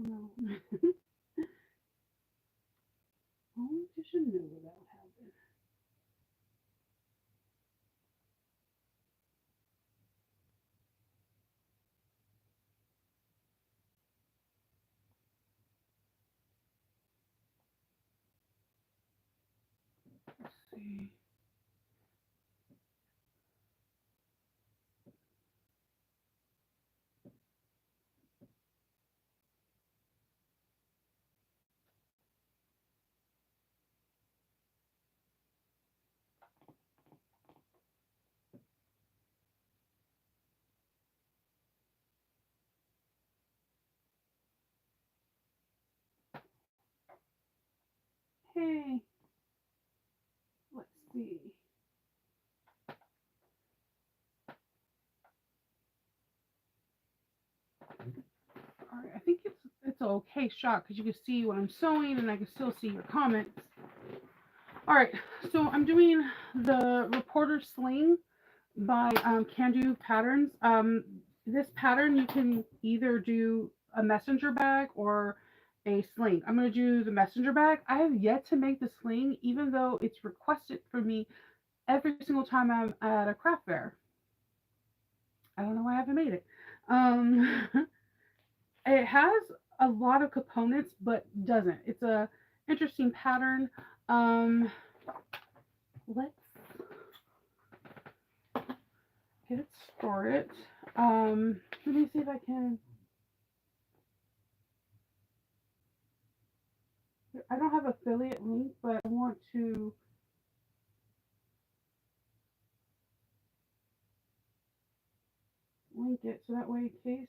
no. Only you should know that happened. Let's see. Hey, let's see. All right, I think it's an okay shot because you can see what I'm sewing and I can still see your comments. All right, so I'm doing the Reporter Sling by Kandou Patterns. This pattern you can either do a messenger bag or a sling. I'm going to do the messenger bag. I have yet to make the sling, even though it's requested for me every single time I'm at a craft fair. I don't know why I haven't made it. Um, it has a lot of components, but doesn't. It's a interesting pattern. Let's get it started. Let me see if I can. I don't have affiliate link, but I want to link it so that way, in case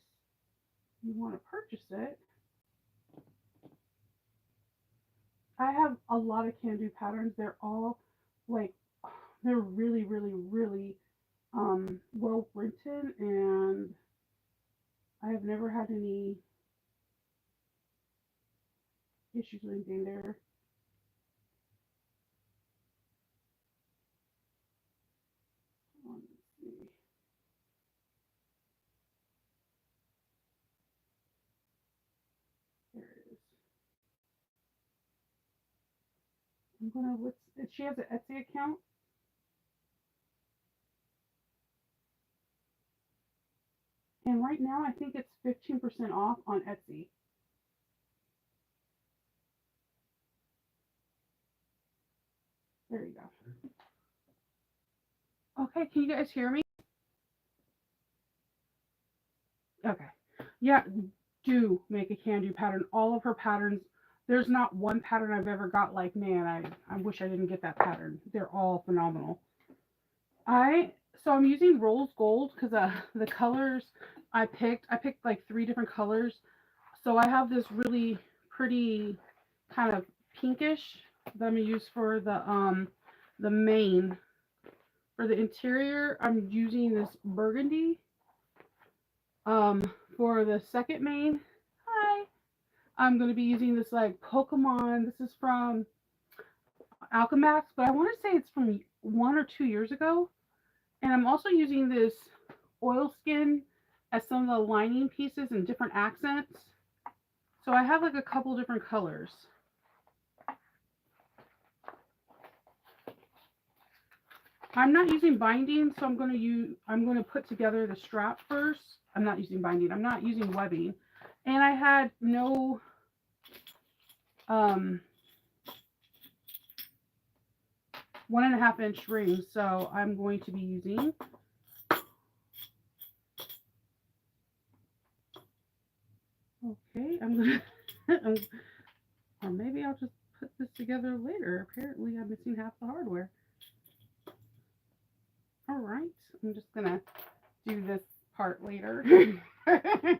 you want to purchase it. I have a lot of Kandou patterns. They're all like they're really, really, really well written, and I have never had any issues with anything there. Let's see. There it is. I'm gonna. She has an Etsy account. And right now, I think it's 15% off on Etsy. There you go. Okay, can you guys hear me? Okay. Yeah, do make a Kandou pattern. All of her patterns, there's not one pattern I've ever got like, man, I wish I didn't get that pattern. They're all phenomenal. I so I'm using rose gold because the colors I picked like three different colors. So I have this really pretty kind of pinkish that I'm gonna use for the mane. For the interior, I'm using this burgundy. For the second mane, hi, I'm gonna be using this like Pokemon. This is from Alchemax, but I want to say it's from 1 or 2 years ago. And I'm also using this oil skin as some of the lining pieces and different accents. So I have like a couple different colors. I'm not using binding, so I'm going to put together the strap first. I'm not using binding. I'm not using webbing. And I had no 1.5 inch rings, so I'm going to be using okay, I'm gonna or maybe I'll just put this together later. Apparently I'm missing half the hardware. All right, I'm just gonna do this part later because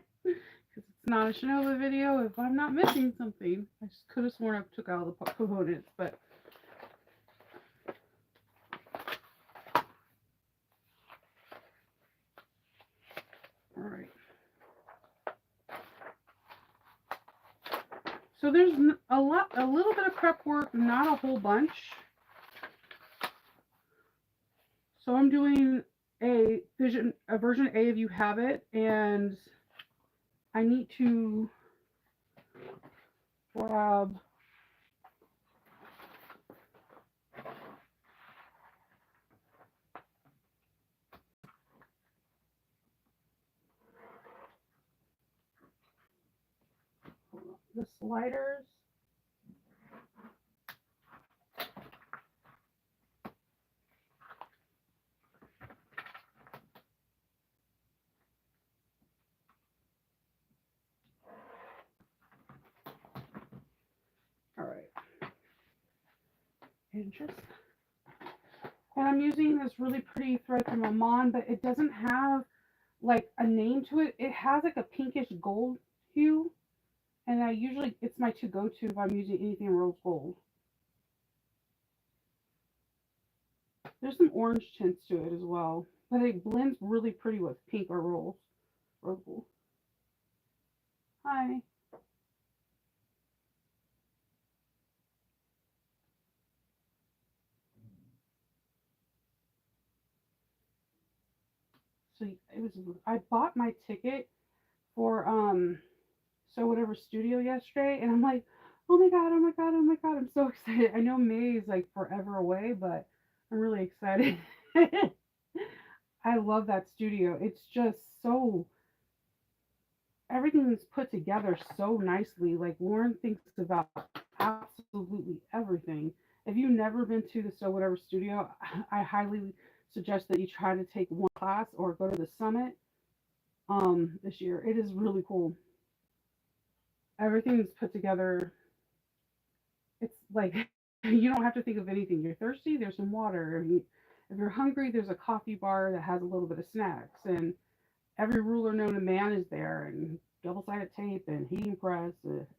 it's not a Shinola video if I'm not missing something. I just could have sworn I took out all the components, but all right. So there's a little bit of prep work, not a whole bunch. So I'm doing a version A if you have it, and I need to grab the sliders. All right. And I'm using this really pretty thread from Amon, but it doesn't have like a name to it. It has like a pinkish gold hue, and I usually it's my to go to if I'm using anything rose gold. There's some orange tints to it as well, but it blends really pretty with pink or rose gold. Hi. So it was. I bought my ticket for so whatever studio yesterday, and I'm like, oh my god, oh my god, oh my god, I'm so excited. I know May is like forever away, but I'm really excited. I love that studio. It's just so everything's put together so nicely. Like Lauren thinks about absolutely everything. If you've never been to the So Whatever Studio, I highly suggest that you try to take one class or go to the summit this year. It is really cool. Everything's put together. It's like you don't have to think of anything. You're thirsty, there's some water. If you're hungry, there's a coffee bar that has a little bit of snacks. And every ruler known to man is there, and double-sided tape and heating press,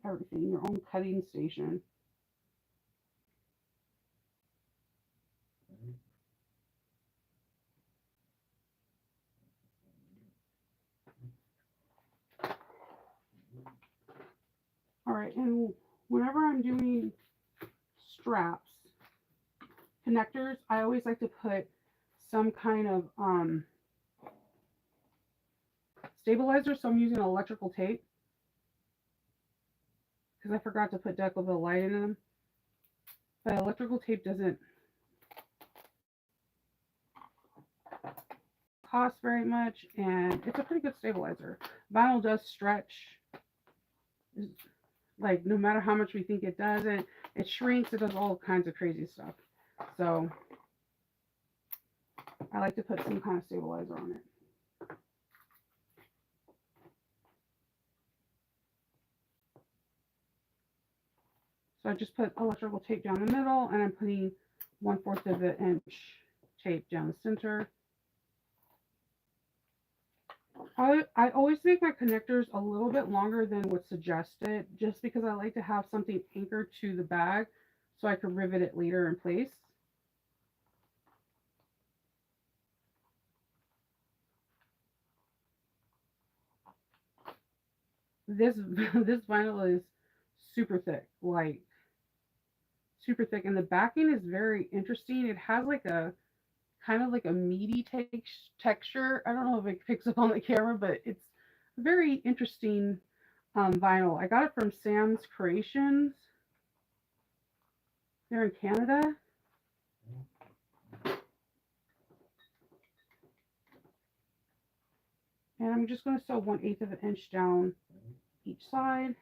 everything. Your own cutting station. All right, and whenever I'm doing straps, connectors, I always like to put some kind of stabilizer. So I'm using electrical tape because I forgot to put Decovil light in them. But electrical tape doesn't cost very much, and it's a pretty good stabilizer. Vinyl does stretch, like no matter how much we think it does, it shrinks. It does all kinds of crazy stuff. So I like to put some kind of stabilizer on it. So I just put electrical tape down the middle, and I'm putting 1/4 of an inch tape down the center. I always make my connectors a little bit longer than what's suggested, just because I like to have something anchored to the bag so I can rivet it later in place. This this vinyl is super thick, like super thick, and the backing is very interesting. It has like a kind of like a meaty texture. I don't know if it picks up on the camera, but it's very interesting vinyl. I got it from Sam's Creations. They're in Canada. And I'm just going to sew 1/8 of an inch down each side.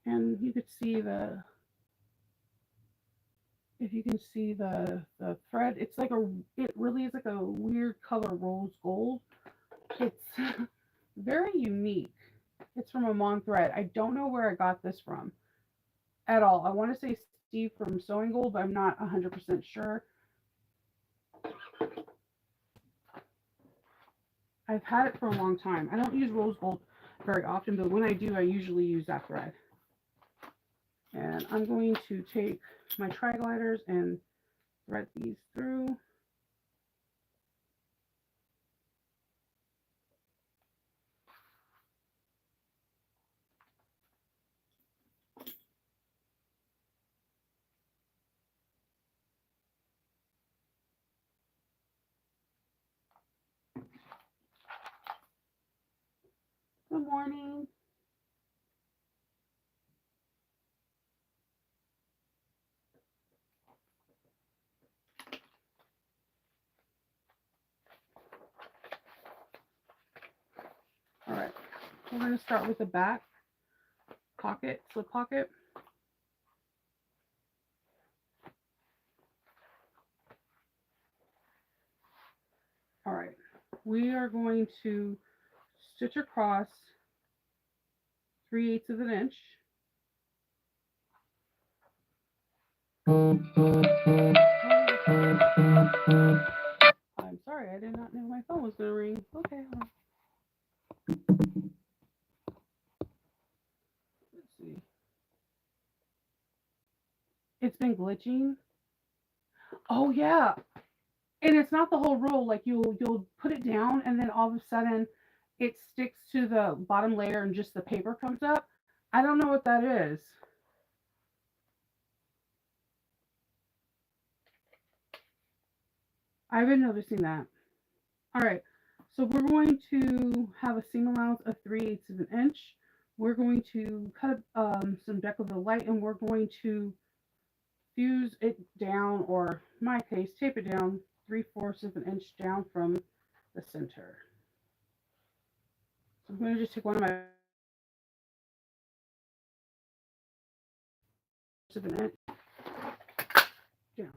And you could see if you can see the thread, it's like it really is like a weird color rose gold. It's very unique. It's from a Mon thread. I don't know where I got this from at all. I want to say Steve from Sewing Gold, but I'm not 100% sure. I've had it for a long time. I don't use rose gold very often, but when I do, I usually use that thread. And I'm going to take my tri-gliders and thread these through. Good morning. All right, we're going to start with the back pocket, slip pocket. All right, we are going to stitch across 3/8 of an inch. I'm sorry, I did not know my phone was going to ring. Okay, let's see. It's been glitching. Oh yeah, and it's not the whole roll. Like you'll put it down, and then all of a sudden, it sticks to the bottom layer, and just the paper comes up. I don't know what that is. I've been noticing that. All right, so we're going to have a seam allowance of 3/8 of an inch. We're going to cut some decorative light, and we're going to fuse it down, or in my case, tape it down 3/4 of an inch down from the center. So I'm going to just take one of my of an inch down.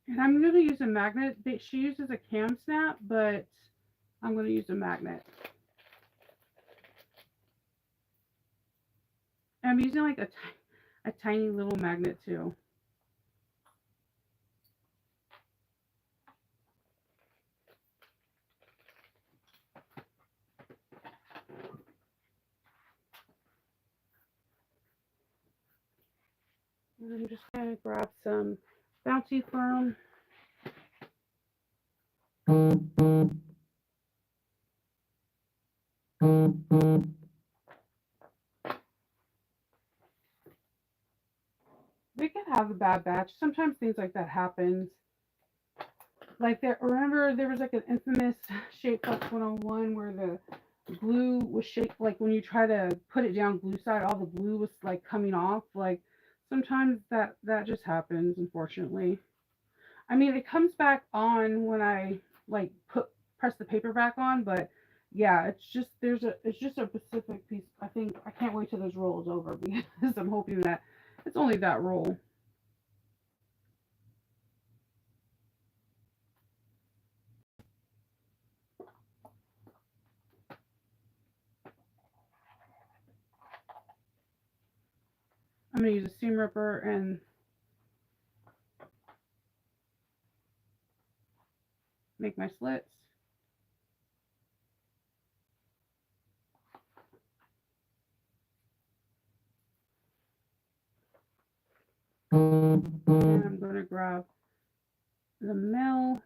And I'm going to use a magnet. She uses a cam snap, but I'm going to use a magnet. I'm using like a tiny little magnet too. And I'm just going to grab some bouncy foam. We can have a bad batch. Sometimes things like that happens. Like there, remember there was like an infamous Shape Plus 101 where the glue was shaped like when you try to put it down glue side, all the glue was like coming off. Like sometimes that just happens, unfortunately. I mean, it comes back on when I like press the paper back on, but yeah, it's just a specific piece. I think I can't wait till this roll is over because I'm hoping that it's only that roll. I'm gonna use a seam ripper and make my slits. And I'm going to grab the mill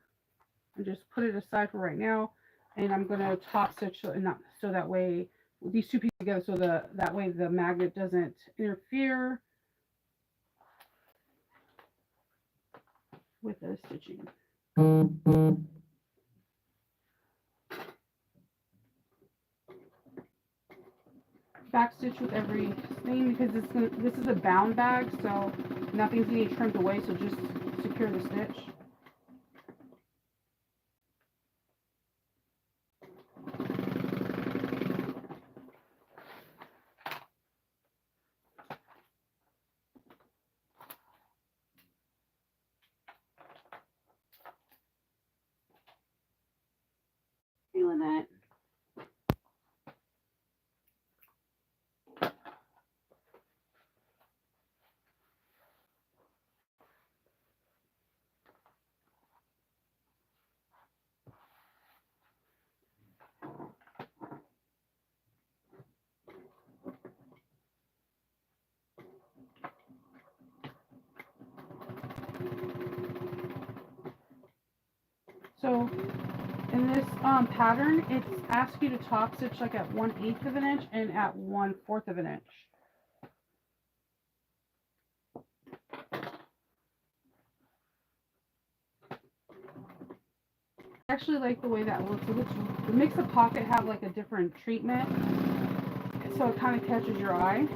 and just put it aside for right now. And I'm going to top stitch so that way these two pieces together, so that way the magnet doesn't interfere with the stitching. Back stitch with every thing because this is a bound bag, so nothing's getting trimmed away. So just secure the stitch. Hey, Lynette. So in this pattern, it's asked you to top stitch like at 1/8 of an inch and at 1/4 of an inch. I actually like the way that looks. It makes the pocket have like a different treatment, so it kind of catches your eye.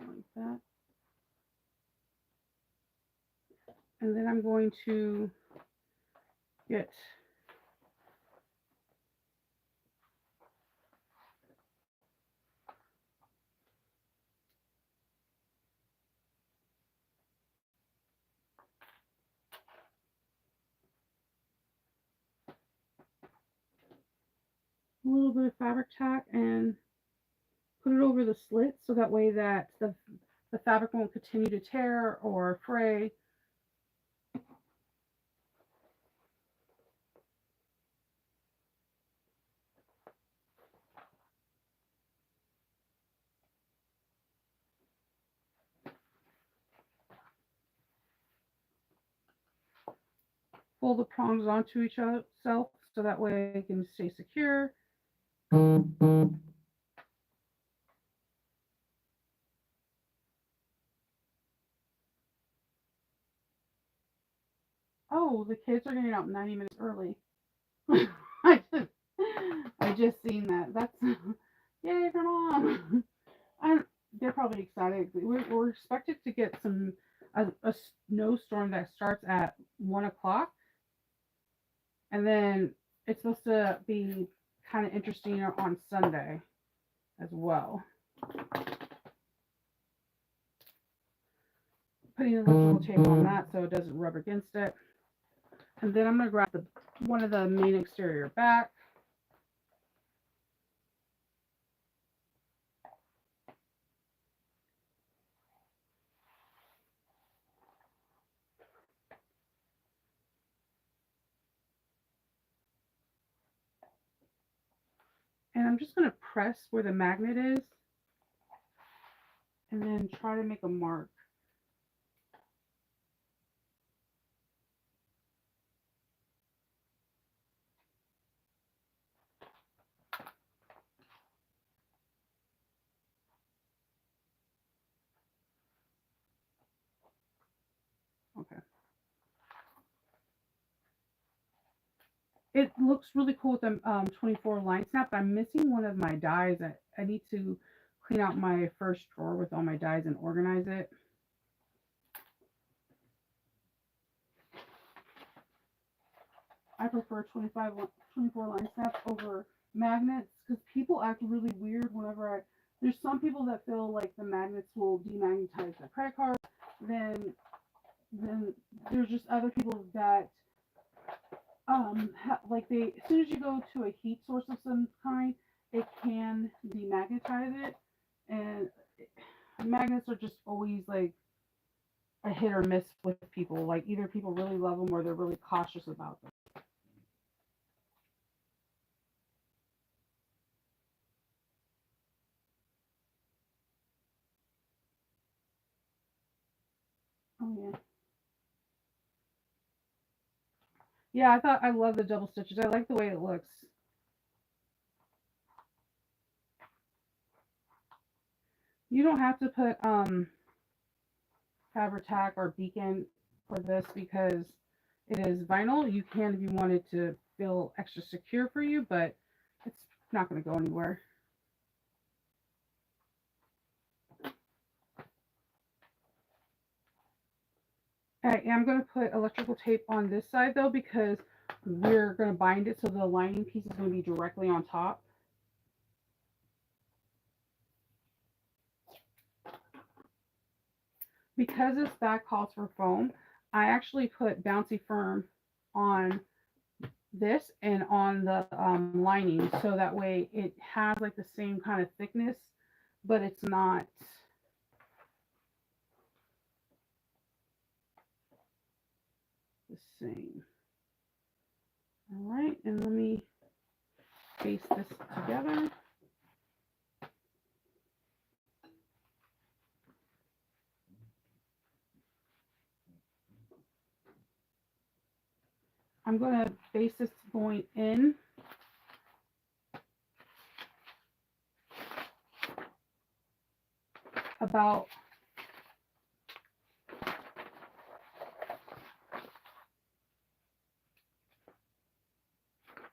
Like that. And then I'm going to get a little bit of fabric tack and put it over the slit so that way that the fabric won't continue to tear or fray. Pull the prongs onto each other so that way it can stay secure. Oh, the kids are getting out 90 minutes early. I just seen that. That's yay for mom. They're probably excited. We're expected to get a snowstorm that starts at 1 o'clock, and then it's supposed to be kind of interesting on Sunday as well. Putting electrical tape on that so it doesn't rub against it. And then I'm going to grab one of the main exterior back. And I'm just going to press where the magnet is and then try to make a mark. Okay. It looks really cool with the 24 line snap, but I'm missing one of my dies. I need to clean out my first drawer with all my dies and organize it. I prefer 24 line snaps over magnets because people act really weird whenever there's some people that feel like the magnets will demagnetize their credit card. Then there's just other people that like as soon as you go to a heat source of some kind, it can demagnetize it, and magnets are just always like a hit or miss with people. Like either people really love them or they're really cautious about them. Oh yeah. Yeah, I love the double stitches. I like the way it looks. You don't have to put fabric tack or beacon for this because it is vinyl. You can if you wanted to feel extra secure for you, but it's not going to go anywhere. I am going to put electrical tape on this side though because we're going to bind it so the lining piece is going to be directly on top. Because this back calls for foam, I actually put Bouncy Firm on this and on the lining so that way it has like the same kind of thickness, but it's not the same. All right, and let me paste this together. I'm going to base this going in. About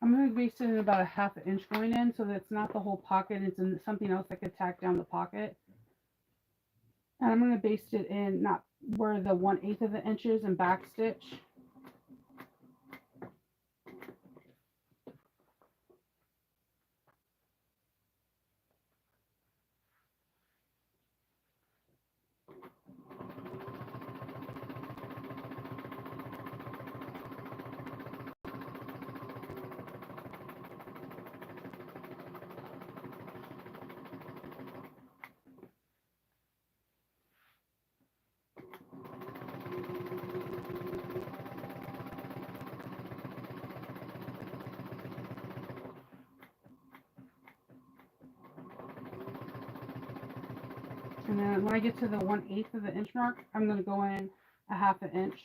I'm going to base it in about a ½ inch going in, so that it's not the whole pocket. It's in something else that could tack down the pocket. And I'm going to baste it in not where the 1/8 of the inch is and back stitch. And then when I get to the 1/8 of the inch mark, I'm going to go in a ½ inch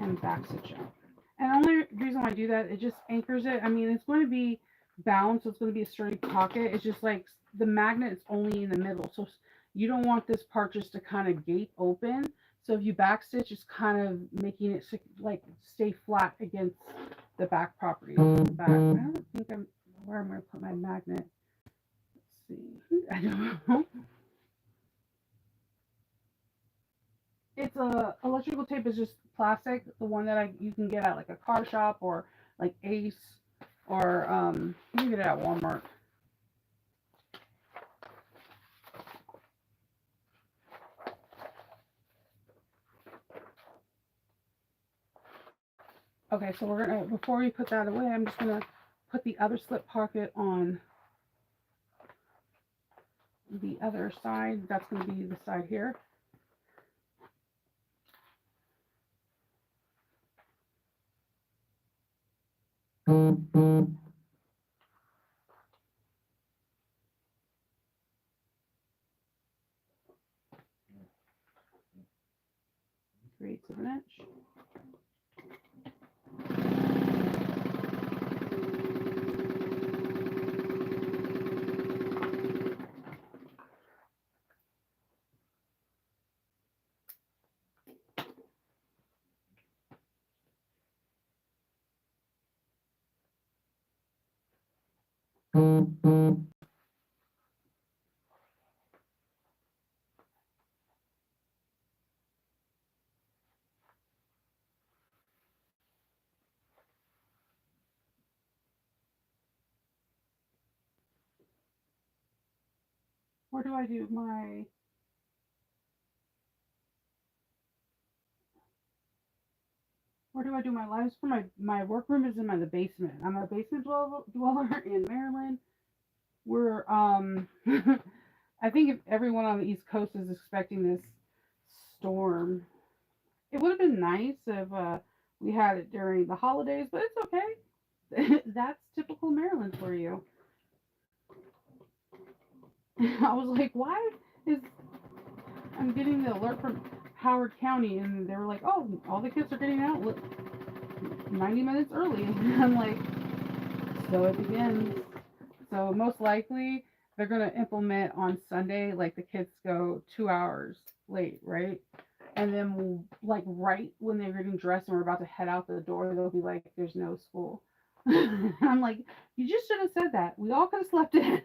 and back stitch out. And the only reason why I do that, it just anchors it. I mean, it's going to be bound, so it's going to be a sturdy pocket. It's just like the magnet is only in the middle. So you don't want this part just to kind of gape open. So if you back stitch, it's kind of making it like stay flat against the back property. The back. I don't think where I'm going to put my magnet. Let's see. I don't know. It's electrical tape is just plastic, the one that you can get at like a car shop or like Ace, or you can get it at Walmart. Okay, so we're gonna, before we put that away, I'm just gonna put the other slip pocket on the other side. That's gonna be the side here. Three-eighths of an inch. Where do I do my lives for my workroom is in the basement. I'm a basement dweller in Maryland. We're I think if everyone on the East Coast is expecting this storm, it would have been nice if we had it during the holidays, but it's okay. That's typical Maryland for you. I was like, why is I'm getting the alert from Howard County, and they were like, oh, all the kids are getting out 90 minutes early. And I'm like, so it begins. So most likely they're going to implement on Sunday, like the kids go 2 hours late, right? And then we'll, like, right when they're getting dressed and we're about to head out the door, they'll be like, there's no school. I'm like, you just should have said that. We all could have slept in.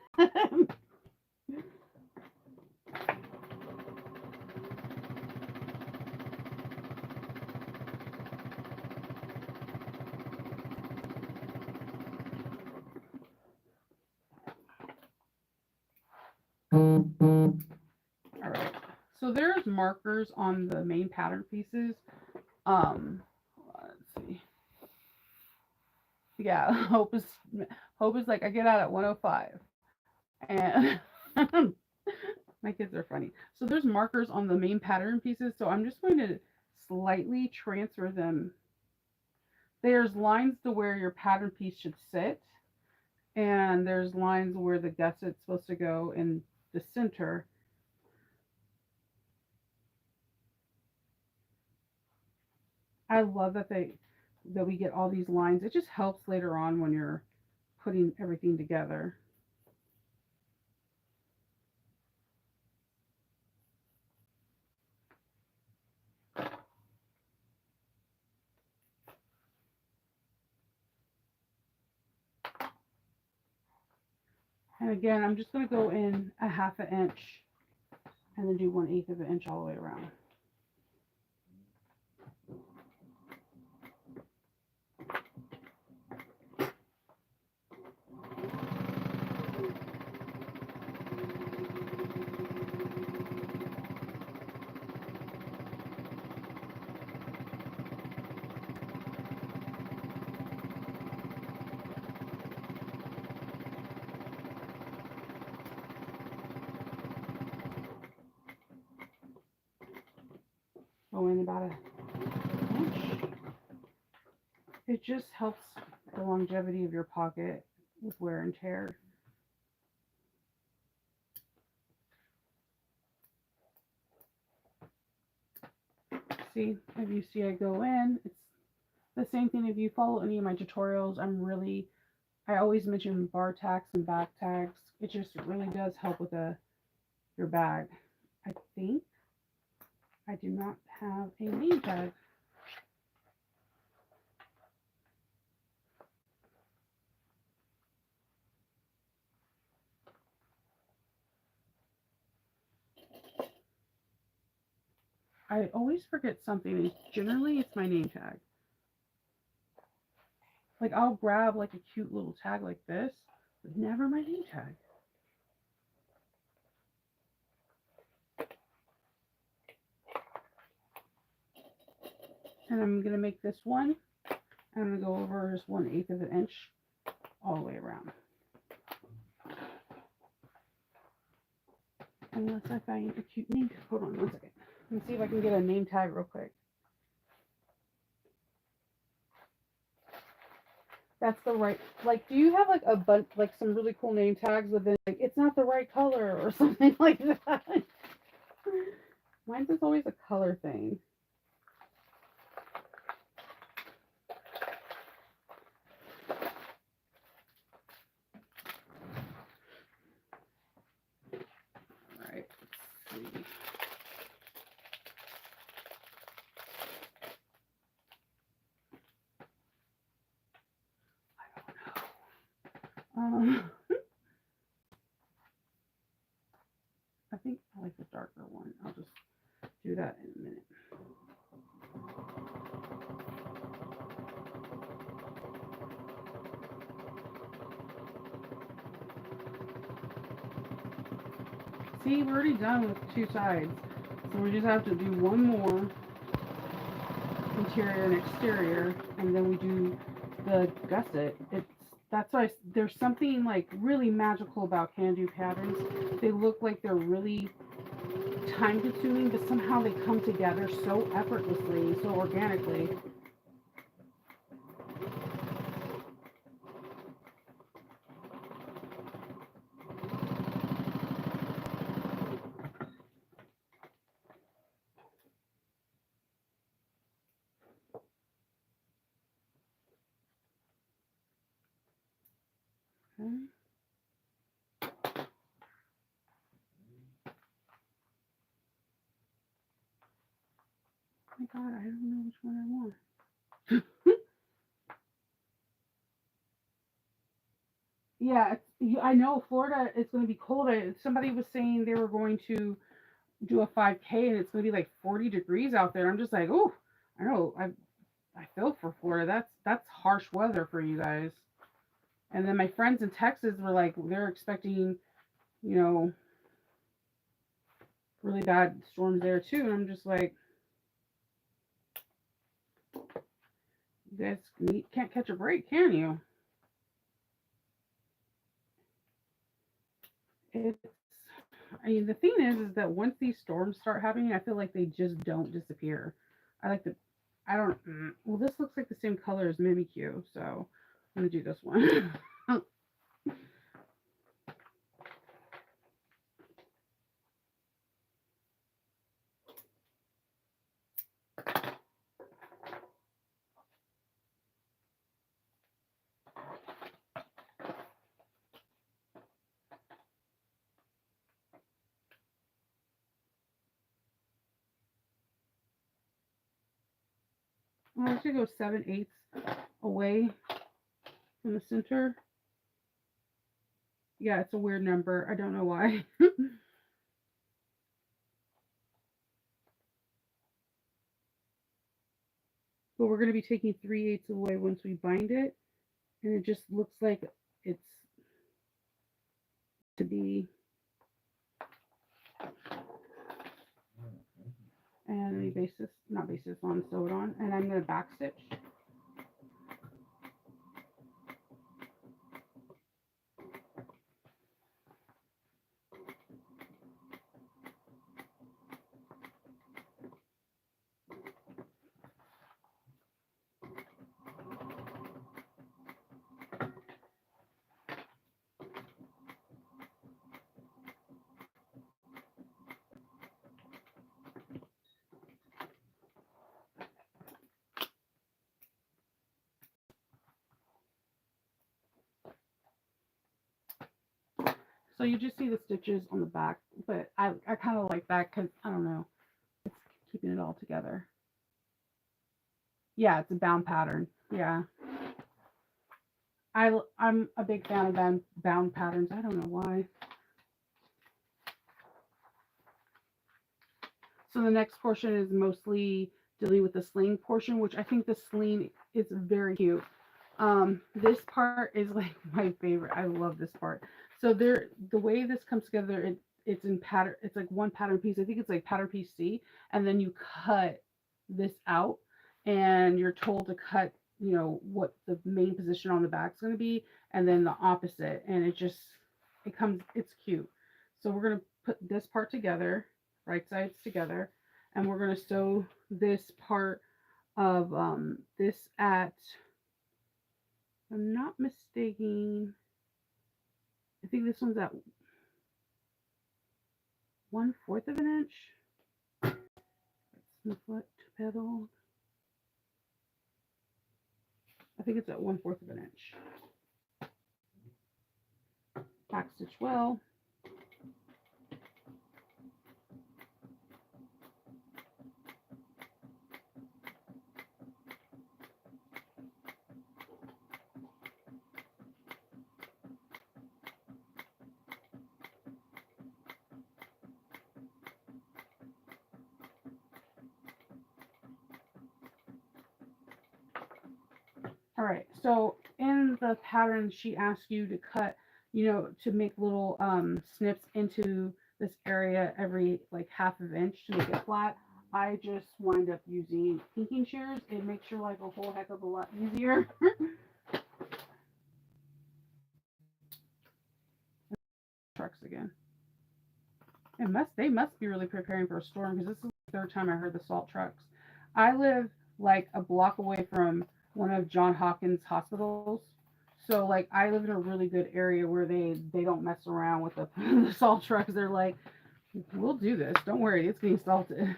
All right. So there's markers on the main pattern pieces. Let's see. Yeah, Hope is like, I get out at 1:05, and my kids are funny. So there's markers on the main pattern pieces. So I'm just going to slightly transfer them. There's lines to where your pattern piece should sit, and there's lines where the gusset's supposed to go in the center. I love that that we get all these lines. It just helps later on when you're putting everything together. And again, I'm just going to go in a half an inch and then do 1/8 of an inch all the way around. Go in about an inch. It just helps the longevity of your pocket with wear and tear. See, if you see I go in, it's the same thing. If you follow any of my tutorials, I always mention bar tacks and back tags. It just really does help with your bag. I think I do not have a name tag. I always forget something, and generally it's my name tag. Like I'll grab like a cute little tag like this, but never my name tag. And I'm gonna make this one. I'm gonna go over just 1/8 of an inch all the way around. Unless I find a cute name. Hold on 1 second. Let me see if I can get a name tag real quick. That's the right, like, do you have like a bunch, like some really cool name tags with it, like, it's not the right color or something like that? Mine's is always a color thing. All right, let's see. I think I like the darker one. I'll just do that in a minute. See, we're already done with 2 sides. So we just have to do one more interior and exterior, and then we do the gusset. That's why there's something like really magical about Kandou patterns. They look like they're really time consuming, but somehow they come together so effortlessly, so organically. Okay. Oh my God, I don't know which one I want. Yeah, I know Florida, it's going to be cold. Somebody was saying they were going to do a 5K and it's going to be like 40 degrees out there. I'm just like, oh, I know. I feel for Florida. That's harsh weather for you guys. And then my friends in Texas were like, they're expecting, you know, really bad storms there too. And I'm just like, you guys can't catch a break, can you? It's, I mean, the thing is that once these storms start happening, I feel like they just don't disappear. I like to, I don't, well, this looks like the same color as Mimikyu, so I'm gonna do this one. I'm going to go 7/8 away from the center. Yeah, it's a weird number. I don't know why. But we're going to be taking 3/8 away once we bind it. And it just looks like it's to be. And let me base this, not base this on, sew it on. And I'm going to back stitch. So you just see the stitches on the back, but I kind of like that because, I don't know, it's keeping it all together. Yeah, it's a bound pattern. Yeah. I'm a big fan of bound patterns. I don't know why. So the next portion is mostly dealing with the sling portion, which I think the sling is very cute. This part is like my favorite. I love this part. So the way this comes together, it's in pattern. It's like one pattern piece. I think it's like pattern piece C, and then you cut this out, and you're told to cut, what the main position on the back is going to be, and then the opposite, and it's cute. So we're gonna put this part together, right sides together, and we're gonna sew this part of this at, if I'm not mistaken, I think this one's at 1/4 of an inch. That's foot pedal. I think it's at 1/4 of an inch. Back stitch well. All right, so in the pattern, she asks you to cut, to make little snips into this area every like 1/2 inch to make it flat. I just wind up using pinking shears. It makes your life a whole heck of a lot easier. Trucks again. They must be really preparing for a storm because this is the third time I heard the salt trucks. I live like a block away from one of John Hopkins hospitals. So like I live in a really good area where they don't mess around with the, the salt trucks. They're like, we'll do this. Don't worry, it's being salted.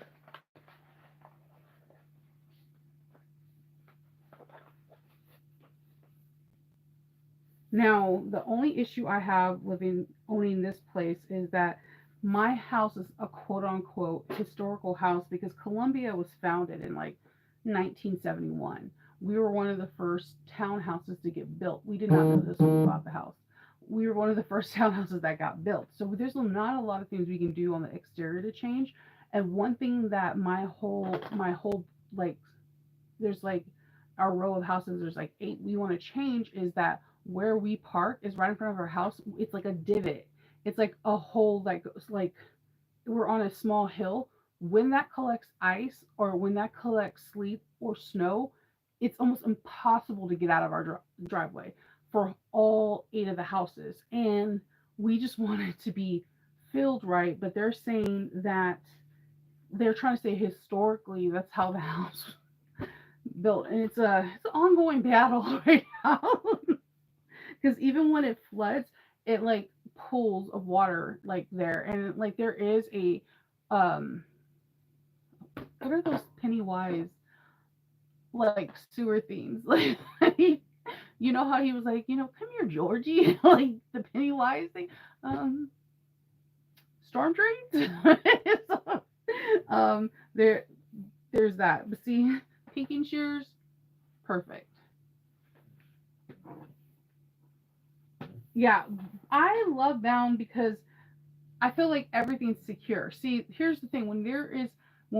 Now, the only issue I have owning this place is that my house is a quote unquote historical house because Columbia was founded in like 1971. We were one of the first townhouses to get built. We did not know this when we bought the house. We were one of the first townhouses that got built. So there's not a lot of things we can do on the exterior to change. And one thing that my whole like there's like our row of houses, there's like 8 we want to change, is that where we park is right in front of our house. It's like a divot. It's like a hole, like we're on a small hill. When that collects ice or when that collects sleet or snow, it's almost impossible to get out of our driveway for all 8 of the houses. And we just want it to be filled right, but they're saying that they're trying to say historically that's how the house built, and it's an ongoing battle right now because even when it floods, it like pools of water like there, and like there is a what are those Pennywise like sewer things like how he was like, come here Georgie, like the Pennywise thing, um storm drains. So, um there there's that, but see, pinking shears, Perfect. Yeah, I love bound because I feel like everything's secure. See, here's the thing: when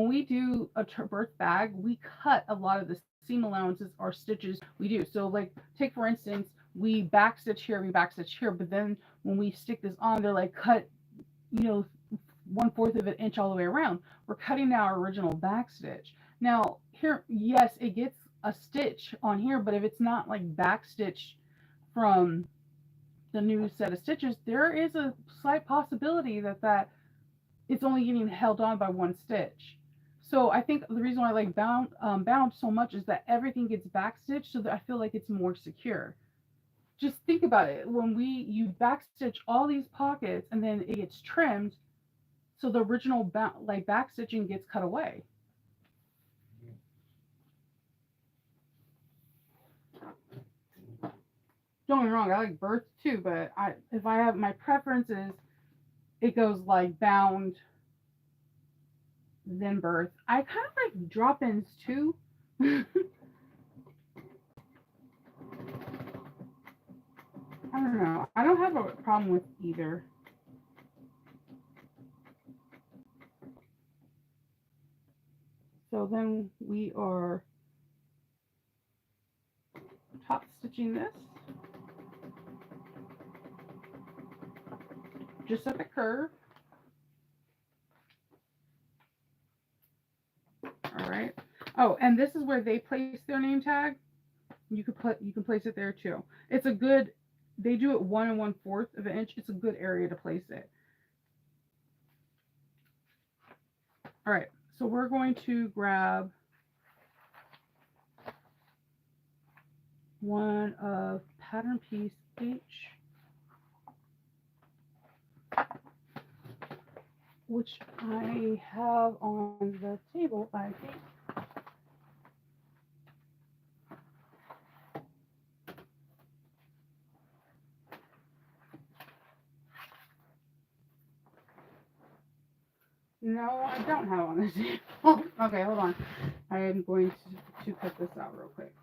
we do a birth bag, we cut a lot of the seam allowances or stitches we do. So, like, take for instance, we backstitch here, we backstitch here, but then when we stick this on, they're like cut, you know, 1/4 of an inch all the way around. We're cutting our original backstitch. Now, here, yes, it gets a stitch on here, but if it's not like backstitch from the new set of stitches, there is a slight possibility that it's only getting held on by one stitch. So I think the reason why I like bound so much is that everything gets backstitched, so that I feel like it's more secure. Just think about it. When you backstitch all these pockets and then it gets trimmed, so the original like backstitching gets cut away. Don't get me wrong, I like birth too, but if I have my preferences, it goes like bound then birth. I kind of like drop-ins too. I don't know. I don't have a problem with either. So then we are top stitching this just at the curve. All right. Oh, and this is where they place their name tag. You can place it there too. It's a good. They do it 1 1/4 of an inch. It's a good area to place it. All right. So we're going to grab one of pattern piece H, which I have on the table, I think. No, I don't have on the table. Okay, hold on. I am going to cut this out real quick.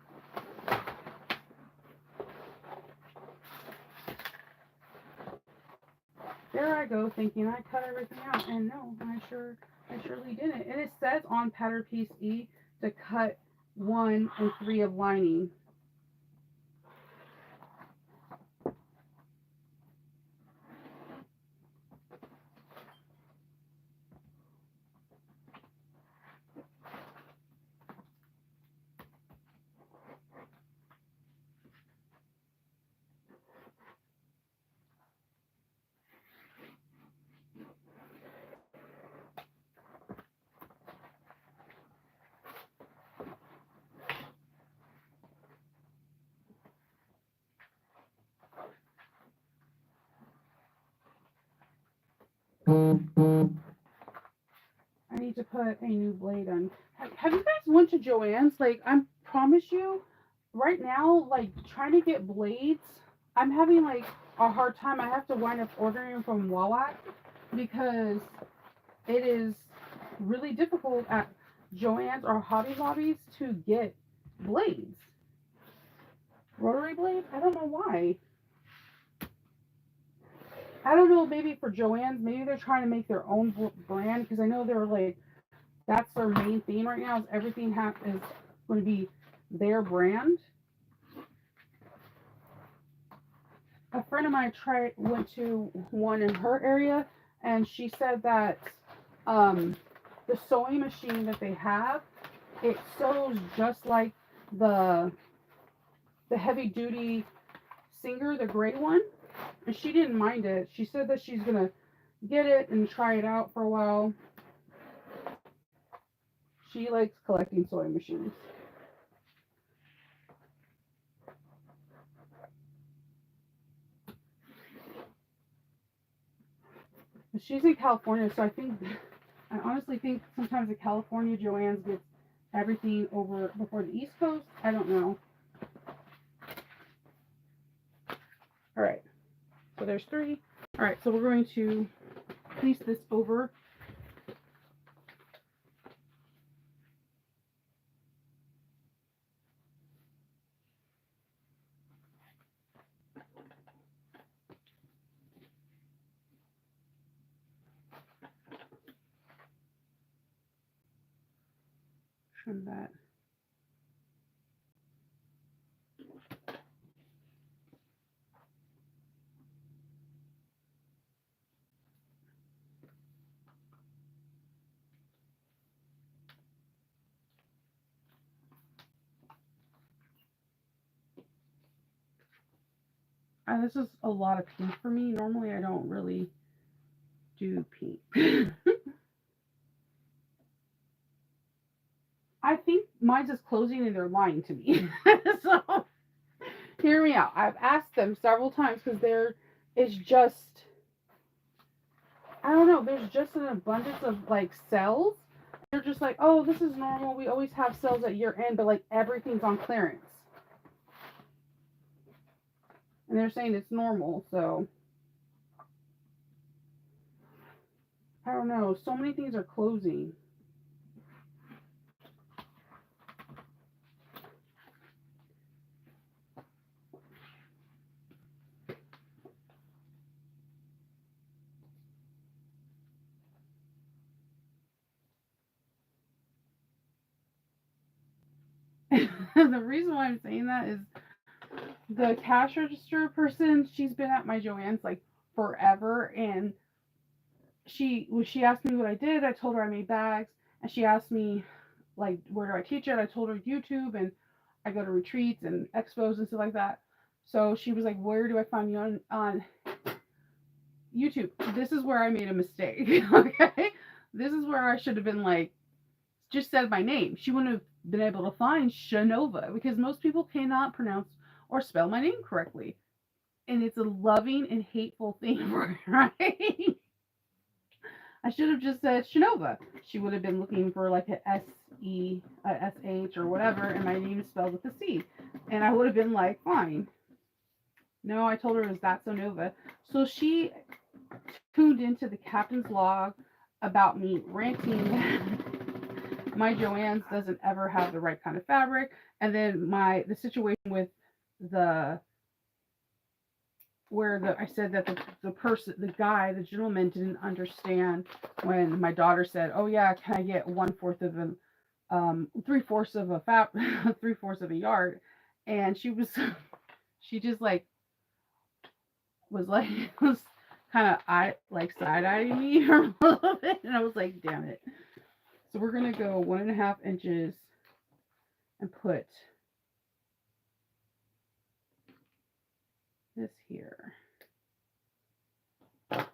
There I go, thinking I cut everything out, and no, I surely didn't. And it says on pattern piece E to cut 1 3 of lining. I need to put a new blade on. Have you guys went to Joann's? Like, I promise you, right now, like, trying to get blades, I'm having, like, a hard time. I have to wind up ordering them from Wawa because it is really difficult at Joann's or Hobby Lobbies to get blades. Rotary blades? I don't know why. I don't know, maybe for Joann's, maybe they're trying to make their own brand because I know they're like, that's their main theme right now is everything is going to be their brand. A friend of mine went to one in her area, and she said that the sewing machine that they have, it sews just like the heavy duty Singer, the gray one, and she didn't mind it. She said that she's gonna get it and try it out for a while. She likes collecting sewing machines. But she's in California, so I honestly think sometimes the California Joann's gets everything over before the East Coast. I don't know. All right, so there's 3. All right, so we're going to place this over. trim that. This is a lot of pink for me. Normally, I don't really do pink. I think mine's just closing and they're lying to me. So, hear me out. I've asked them several times because there is just, I don't know, there's just an abundance of like cells. They're just like, oh, this is normal. We always have sales at year end, but like everything's on clearance. And they're saying it's normal, so I don't know. So many things are closing. The reason why I'm saying that is the cash register person, she's been at my Joann's like forever, and when she asked me what I did, I told her I made bags, and she asked me like where do I teach it? I told her YouTube, and I go to retreats and expos and stuff like that. So she was like, where do I find you on YouTube? This is where I made a mistake. Okay, this is where I should have been like just said my name. She wouldn't have been able to find Shanova because most people cannot pronounce or spell my name correctly. And it's a loving and hateful thing, right? I should have just said Shanova. She would have been looking for like a S-E, a S-H or whatever, and my name is spelled with a C. And I would have been like, fine. No, I told her it was That's So Nova. So she tuned into the captain's log about me ranting that my Joann's doesn't ever have the right kind of fabric. And then the situation with the I said that the gentleman didn't understand when my daughter said, "Oh yeah, can I get 1/4 of an 3/4 of a 3/4 of a yard?" And she just like was like was kind of side eyeing me a little bit, and I was like, "Damn it!" So we're gonna go 1.5 inches and put this here. And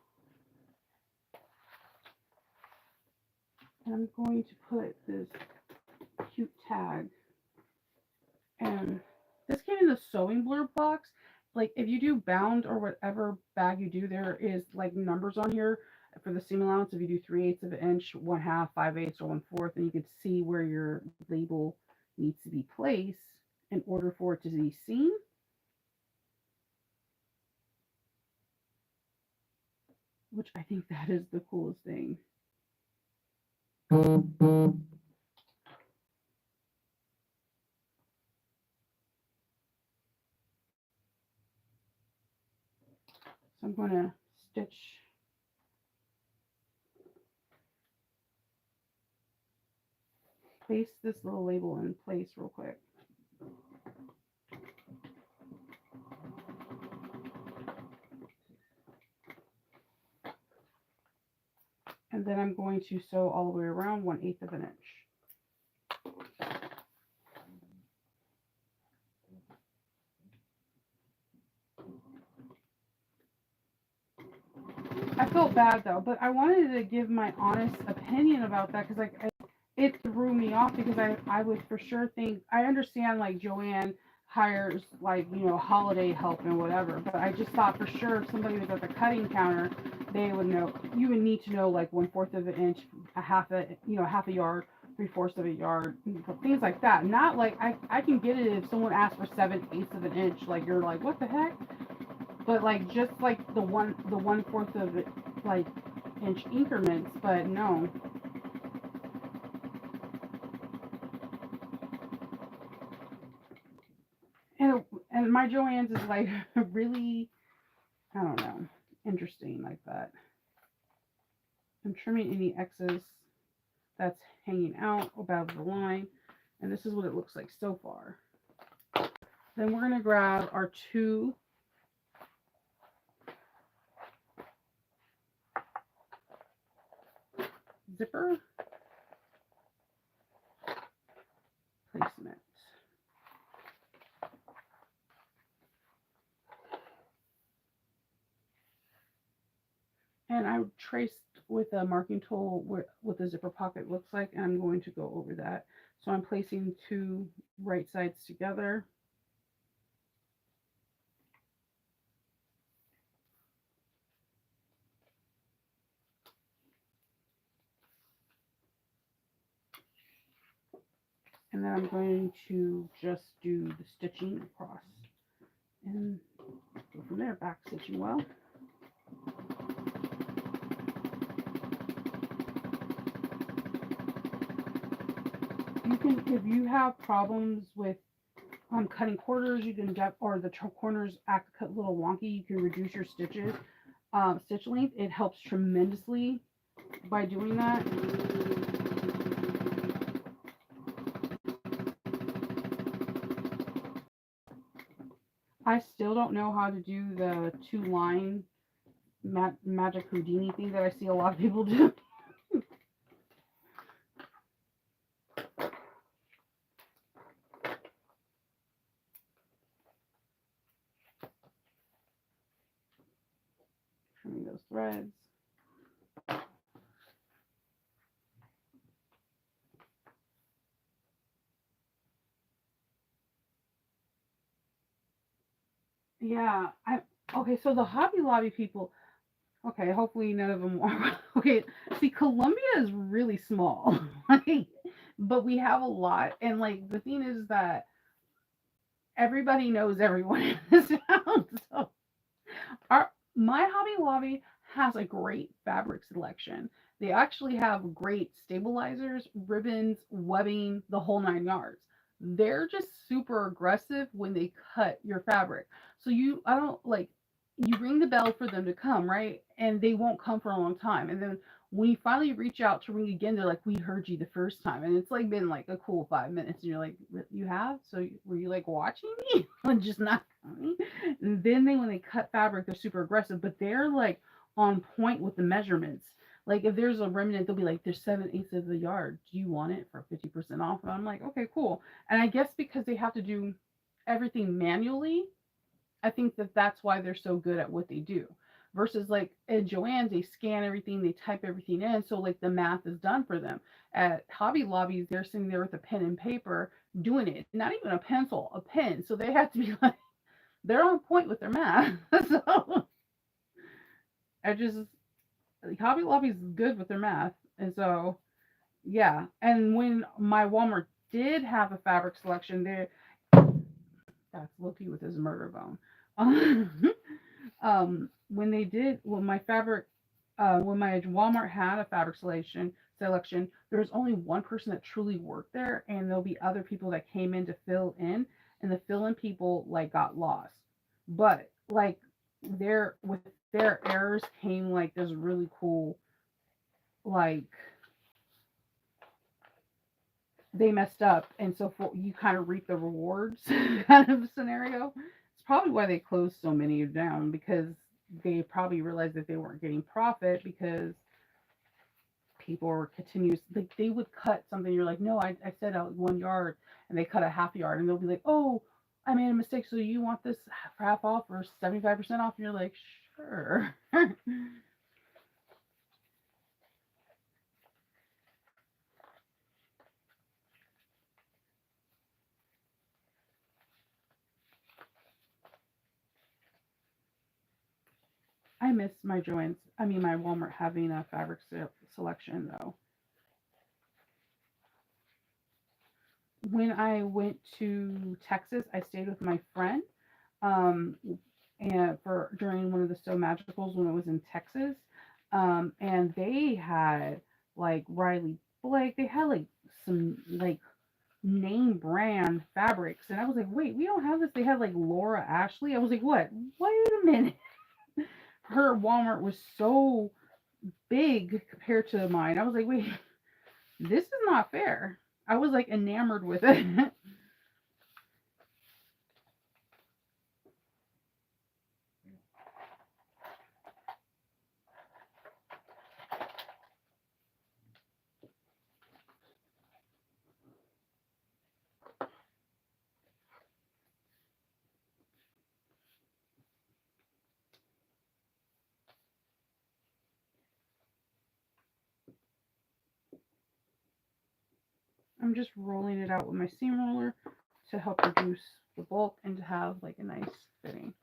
I'm going to put this cute tag. And this came in the sewing blurb box. Like if you do bound or whatever bag you do, there is like numbers on here for the seam allowance. If you do 3/8 of an inch, 1/2, 5/8, or 1/4, and you can see where your label needs to be placed in order for it to be seen. Which I think that is the coolest thing. So I'm going to place this little label in place real quick. And then I'm going to sew all the way around 1/8 of an inch. I felt bad though, but I wanted to give my honest opinion about that because it threw me off because I would for sure think I understand like Joann hires like holiday help and whatever, but I just thought for sure if somebody was at the cutting counter, they would know. You would need to know like 1/4 of an inch, half a yard, 3/4 of a yard, things like that. Not like I can get it if someone asks for 7/8 of an inch, like you're like what the heck. But like just like the 1/4 of it, like inch increments, but no. And my Joann's is like really, I don't know, interesting like that. I'm trimming any excess that's hanging out above the line. And this is what it looks like so far. Then we're going to grab our 2 zipper placement. And I traced with a marking tool what the zipper pocket looks like, and I'm going to go over that. So I'm placing 2 right sides together. And then I'm going to just do the stitching across and go from there, back stitching well. You can, if you have problems with cutting corners, you can or the corners act a little wonky, you can reduce your stitch length. It helps tremendously by doing that. I still don't know how to do the 2-line magic Houdini thing that I see a lot of people do. Trimming those threads. Yeah, okay, so the Hobby Lobby people, okay, hopefully none of them are. Okay, see, Columbia is really small, like, but we have a lot, and like the thing is that everybody knows everyone in this town. So my Hobby Lobby has a great fabric selection. They actually have great stabilizers, ribbons, webbing, the whole 9 yards. They're just super aggressive when they cut your fabric. So I don't like, you ring the bell for them to come, right? And they won't come for a long time. And then when you finally reach out to ring again, they're like, "We heard you the first time," and it's like been like a cool 5 minutes, and you're like, "You have? So were you like watching me?" And just not coming. And then when they cut fabric, they're super aggressive, but they're like on point with the measurements. Like if there's a remnant, they'll be like, "There's 7/8 of the yard. Do you want it for 50% off?" And I'm like, "Okay, cool." And I guess because they have to do everything manually, I think that that's why they're so good at what they do. Versus like at Joann's, they scan everything, they type everything in, so like the math is done for them. At Hobby Lobbies, they're sitting there with a pen and paper doing it, not even a pencil, a pen. So they have to be like, they're on point with their math. So I just, Hobby Lobby's good with their math, and so yeah. And when my Walmart did have a fabric selection, there, that's Loki with his murder bone. When they did, when my Walmart had a fabric selection, there was only one person that truly worked there, and there'll be other people that came in to fill in, and the fill in people like got lost. But like with their errors came like this really cool, like they messed up, and so you kind of reap the rewards kind of scenario. It's probably why they closed so many down, because they probably realized that they weren't getting profit because people were continuous. Like they would cut something. You're like, no, I said out 1 yard, and they cut a half yard, and they'll be like, oh, I made a mistake. So you want this half off or 75% off? And you're like, sure. I miss my my Walmart having a fabric selection though. When I went to Texas, I stayed with my friend, um, and for during one of the Sew Magicals when it was in Texas, and they had like Riley Blake. They had like some like name brand fabrics, and I was like, wait, we don't have this. They had like Laura Ashley. I was like, what? Wait a minute. Her Walmart was so big compared to mine. I was like, wait, this is not fair. I was like enamored with it. I'm just rolling it out with my seam roller to help reduce the bulk and to have like a nice fitting.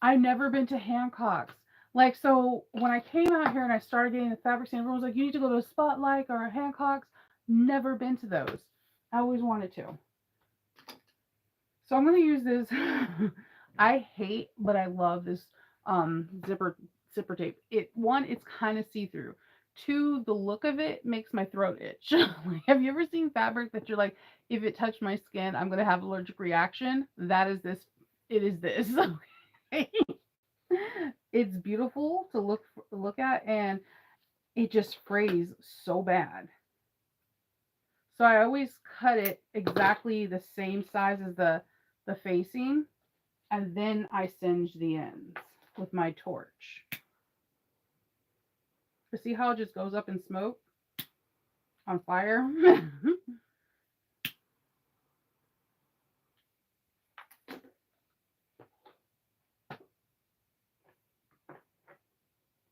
I've never been to Hancock's. Like, so when I came out here and I started getting the fabric sand, everyone was like, you need to go to a Spotlight or a Hancock's. Never been to those. I always wanted to. So I'm going to use this. I hate, but I love this zipper tape. It's kind of see-through. Two, the look of it makes my throat itch. Like, have you ever seen fabric that you're like, if it touched my skin, I'm going to have allergic reaction? That is this. It is this. It's beautiful to look at, and it just frays so bad. So I always cut it exactly the same size as the facing, and then I singe the ends with my torch. You see how it just goes up in smoke on fire?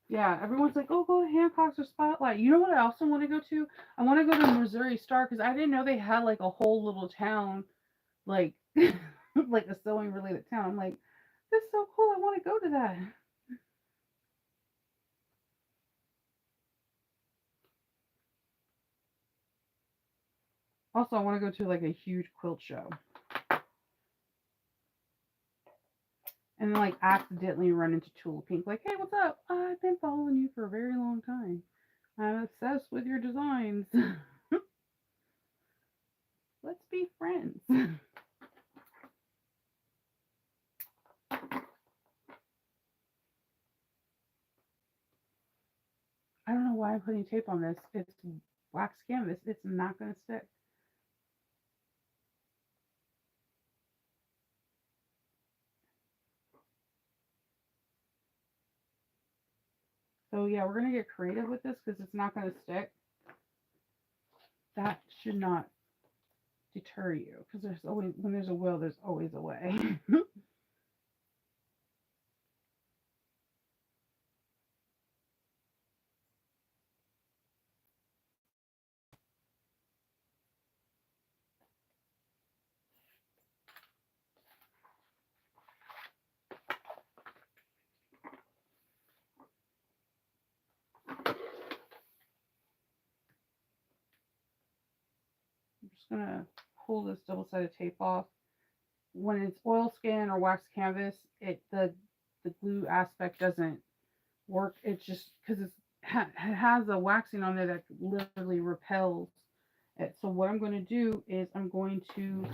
Yeah, everyone's like, oh, go to Hancock's or Spotlight. You know what I also want to go to? I want to go to Missouri Star because I didn't know they had like a whole little town, like like a sewing related town. I'm like, that's so cool. I want to go to that. Also, I want to go to like a huge quilt show and like accidentally run into Tula Pink. Like, hey, what's up? I've been following you for a very long time. I'm obsessed with your designs. Let's be friends. I don't know why I'm putting tape on this. It's wax canvas. It's not going to stick. So yeah, we're going to get creative with this because it's not going to stick. That should not deter you because there's always, when there's a will, there's always a way. I'm just going to pull this double-sided tape off. When it's oilskin or wax canvas, the glue aspect doesn't work. It's just because it has a waxing on there that literally repels it. So what I'm going to do is I'm going to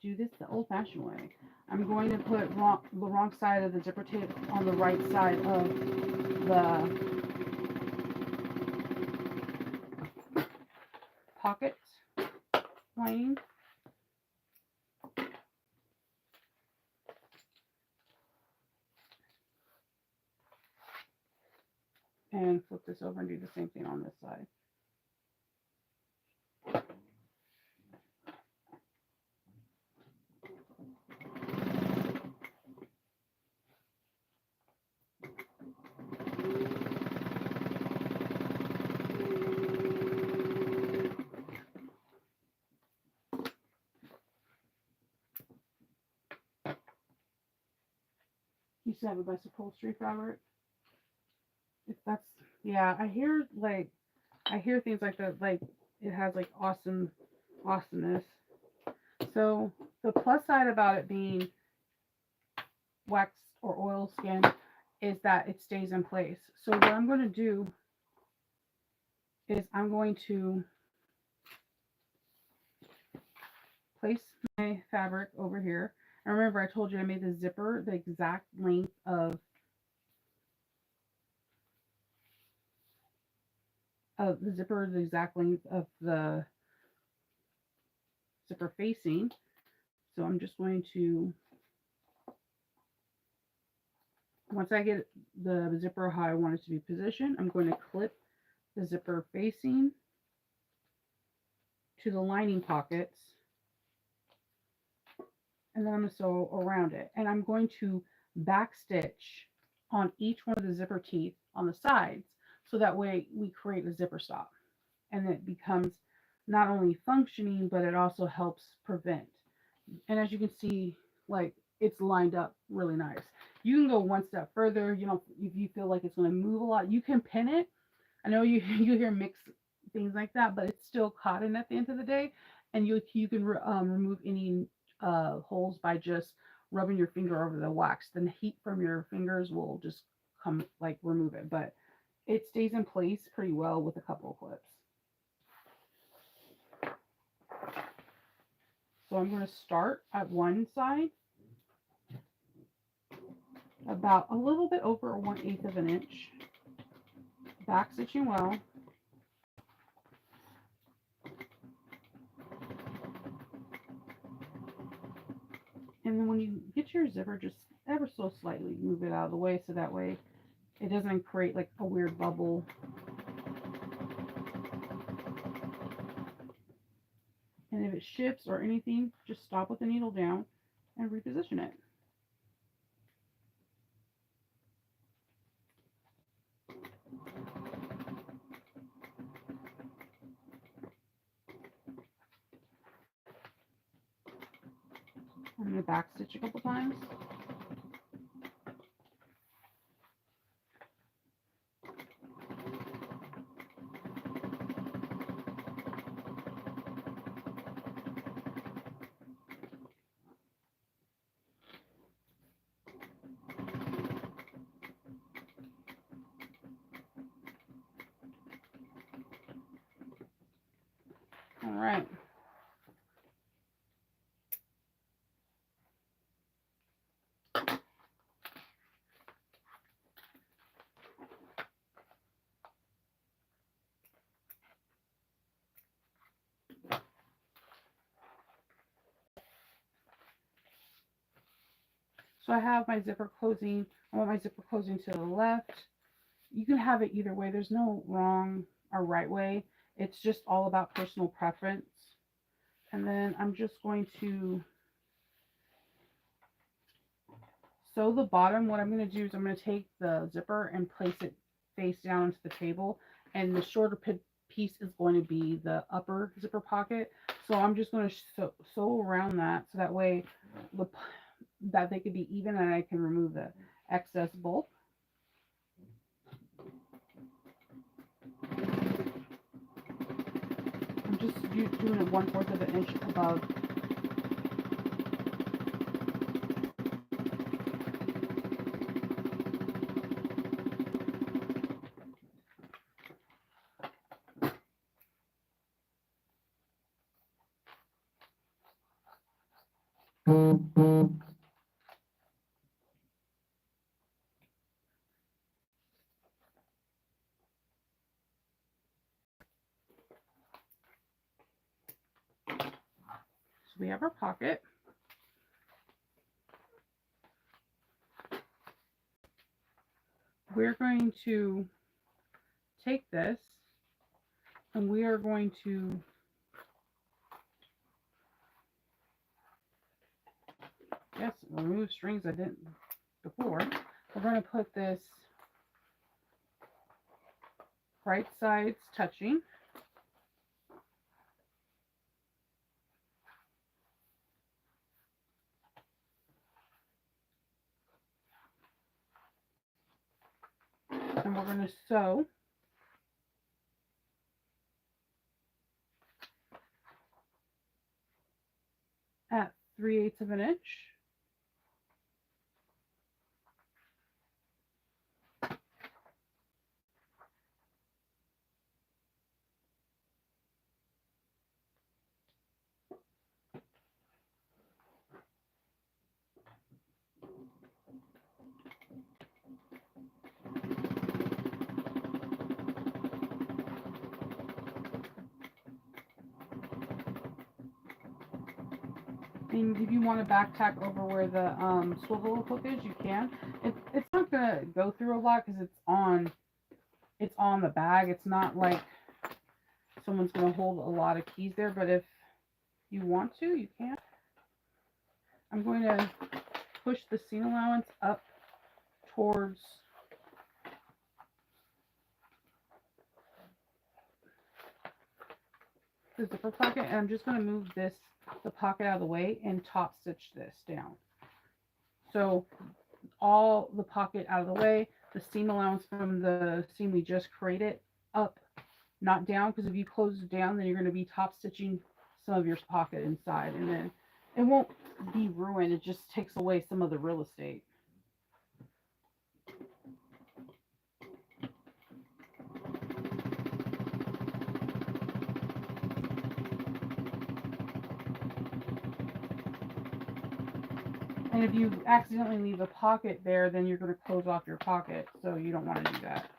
do this the old-fashioned way. I'm going to put the wrong side of the zipper tape on the right side of the pocket lining. And flip this over and do the same thing on this side. You used to have a best upholstery fabric. If that's, yeah, I hear things like that, like it has like awesomeness. So the plus side about it being wax or oil skin is that it stays in place. So what I'm going to do is I'm going to place my fabric over here. And remember, I told you I made the zipper the exact length of the zipper, the exact length of the zipper facing. So I'm just going to, once I get the zipper how I want it to be positioned, I'm going to clip the zipper facing to the lining pockets, and then I'm going to sew around it. And I'm going to back stitch on each one of the zipper teeth on the sides, so that way we create a zipper stop. And it becomes not only functioning, but it also helps prevent. And as you can see, like, it's lined up really nice. You can go one step further. You know, if you feel like it's going to move a lot, you can pin it. I know you hear mixed things like that, but it's still cotton at the end of the day, and you can remove any holes by just rubbing your finger over the wax. Then the heat from your fingers will just come, like, remove it, but it stays in place pretty well with a couple of clips. So I'm going to start at one side, about a little bit over 1/8 of an inch, back stitching well. And then when you get your zipper, just ever so slightly move it out of the way, so that way it doesn't create like a weird bubble. And if it shifts or anything, just stop with the needle down and reposition it. I'm going to back stitch a couple times. All right. So I have my zipper closing. I want my zipper closing to the left. You can have it either way. There's no wrong or right way. It's just all about personal preference. And then I'm just going to sew the bottom. What I'm going to do is I'm going to take the zipper and place it face down into the table. And the shorter piece is going to be the upper zipper pocket. So I'm just going to sew around that, so that way that they could be even and I can remove the excess bulk. I'm just doing it 1/4 of an inch above. So we have our pocket. We're going to take this and we are going to remove strings I didn't before. We're going to put this right sides touching. And we're going to sew at 3/8 of an inch. And if you want to back tack over where the swivel hook is, you can. It's not gonna go through a lot because it's on the bag. It's not like someone's gonna hold a lot of keys there, but if you want to, you can. I'm going to push the seam allowance up towards the zipper pocket, and I'm just going to move the pocket out of the way and top stitch this down. So all the pocket out of the way, the seam allowance from the seam we just created up, not down, because if you close it down, then you're going to be top stitching some of your pocket inside, and then it won't be ruined. It just takes away some of the real estate. And if you accidentally leave a pocket there, then you're going to close off your pocket, so you don't want to do that.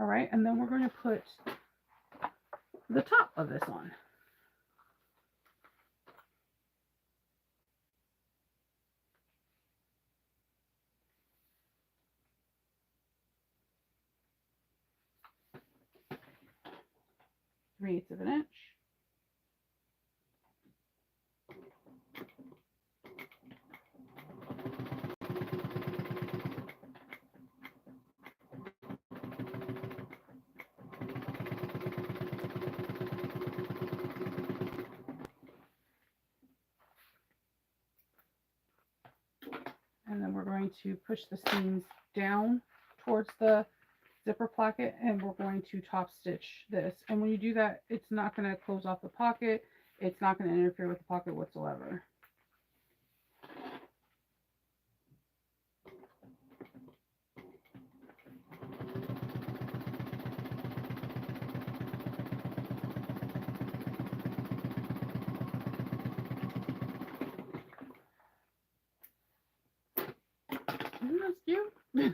All right, and then we're going to put the top of this on. Three-eighths of an inch. And then we're going to push the seams down towards the zipper pocket, and we're going to top stitch this. And when you do that, it's not going to close off the pocket. It's not going to interfere with the pocket whatsoever. Isn't this cute? Hey,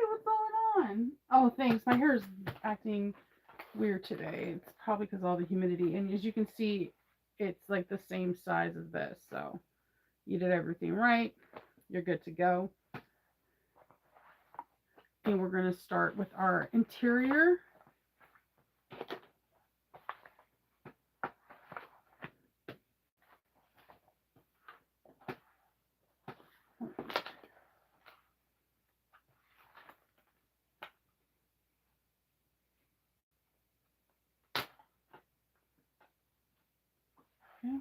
what's going on? Oh, thanks. My hair is acting weird today. It's probably because of all the humidity. And as you can see, it's like the same size as this. So you did everything right. You're good to go. And we're going to start with our interior. Okay.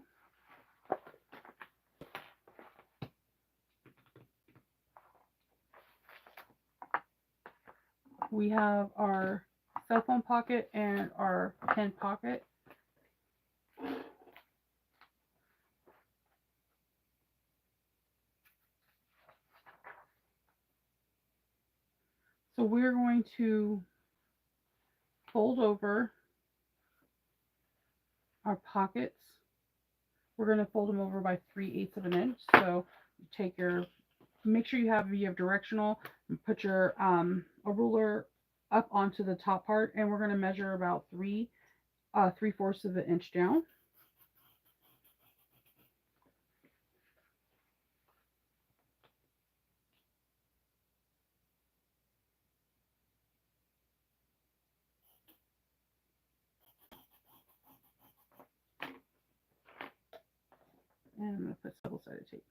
We have our cell phone pocket and our pen pocket. So we're going to fold over our pockets. We're going to fold them over by 3/8 of an inch. So take your, make sure you have directional, and put your a ruler up onto the top part, and we're going to measure about 3/4 of an inch down. And I'm going to put double-sided tape.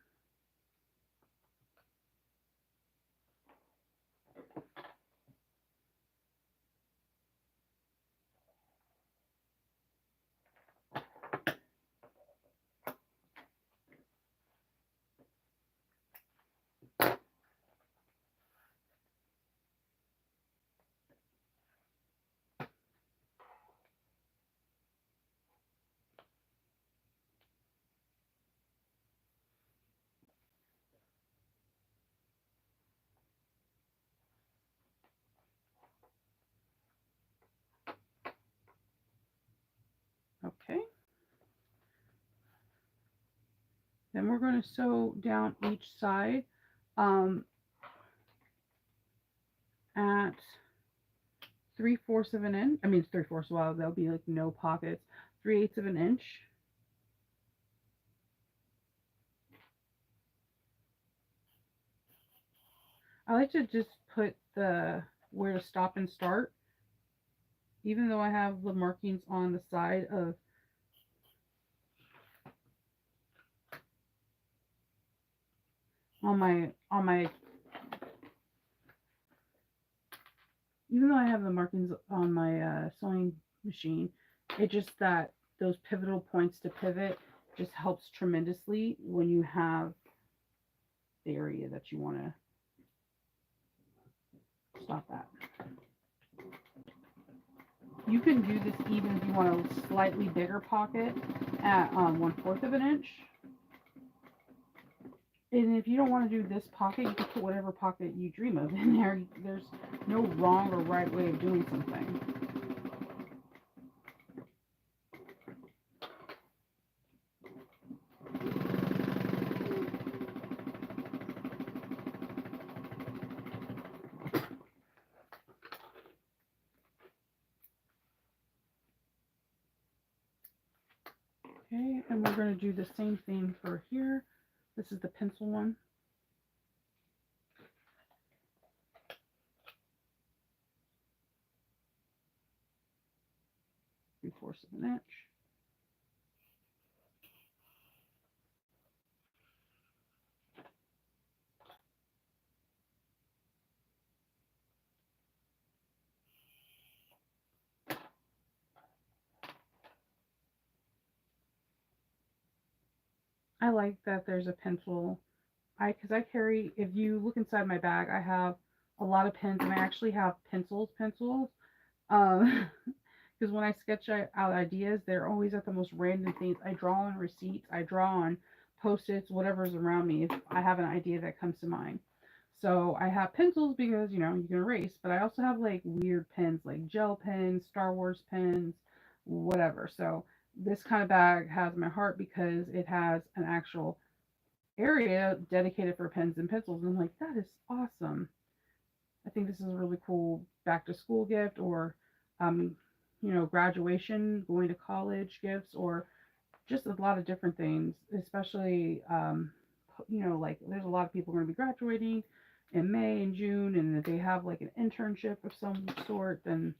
Then we're going to sew down each side um, at 3/4 of an inch. I mean, it's 3/4. Well, there'll be like no pockets. 3/8 of an inch. I like to just put the where to stop and start, even though I have the markings on the side of on my even though I have the markings on my sewing machine, it just that those pivotal points to pivot just helps tremendously when you have the area that you want to stop at. You can do this even if you want a slightly bigger pocket at 1/4 of an inch. And if you don't want to do this pocket, you can put whatever pocket you dream of in there. There's no wrong or right way of doing something. Okay, and we're going to do the same thing for here. This is the pencil one. Three-fourths of an inch. I like that there's a pencil. Because I carry, if you look inside my bag, I have a lot of pens, and I actually have pencils. Because when I sketch out ideas, they're always at the most random things. I draw on receipts, I draw on post-its, whatever's around me if I have an idea that comes to mind. So I have pencils because, you know, you can erase, but I also have like weird pens, like gel pens, Star Wars pens, whatever. So this kind of bag has my heart because it has an actual area dedicated for pens and pencils. And I'm like, that is awesome. I think this is a really cool back to school gift or, um, graduation, going to college gifts, or just a lot of different things, especially, like there's a lot of people going to be graduating in May and June, and if they have like an internship of some sort, then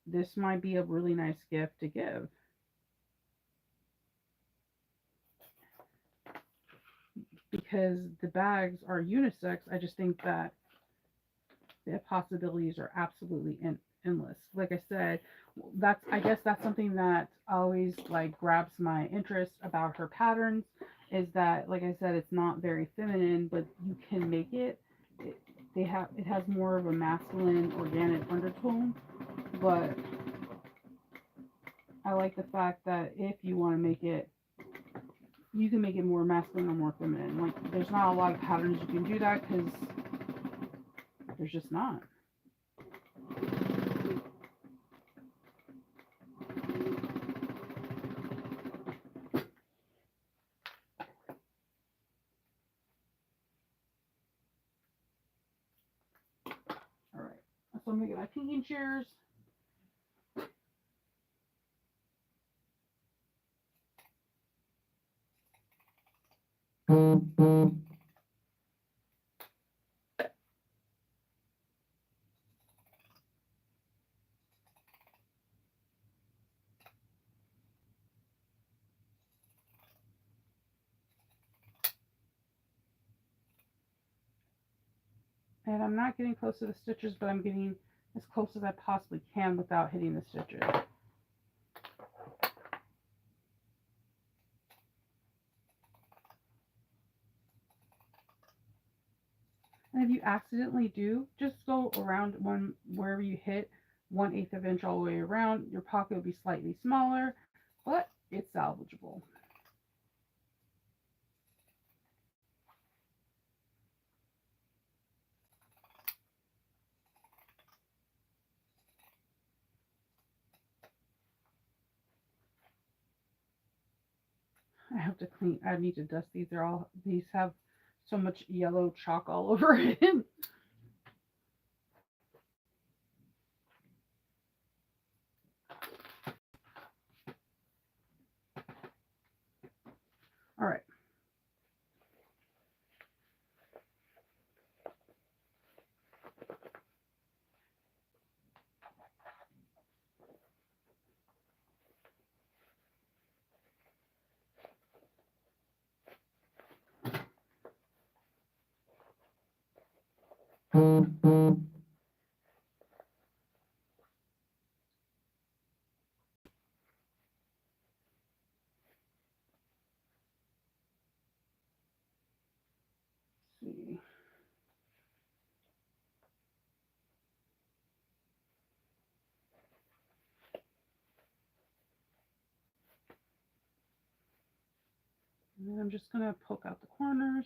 this might be a really nice gift to give. Because the bags are unisex, I just think that the possibilities are absolutely endless. Like I said, I guess that's something that always like grabs my interest about her patterns is that, like I said, it's not very feminine, but you can make it has more of a masculine organic undertone, but I like the fact that if you want to make it, you can make it more masculine or more feminine. Like there's not a lot of patterns you can do that because there's just not. All right, so I'm making my pinking shears. And I'm not getting close to the stitches, but I'm getting as close as I possibly can without hitting the stitches. And if you accidentally do, just go around wherever you hit 1/8 of an inch all the way around. Your pocket will be slightly smaller, but it's salvageable. I have to clean. I need to dust these. These have so much yellow chalk all over it. All right. Let's see. And then I'm just going to poke out the corners.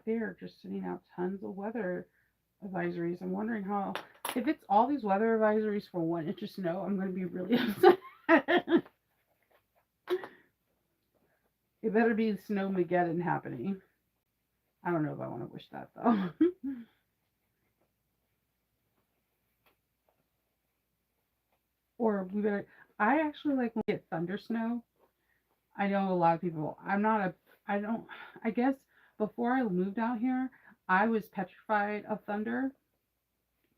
They're just sending out tons of weather advisories. I'm wondering if it's all these weather advisories for 1 inch of snow, I'm going to be really upset. It better be Snowmageddon happening. I don't know if I want to wish that though. Or we better. I actually like when we get thunder snow. I know a lot of people. I don't. I guess before I moved out here, I was petrified of thunder.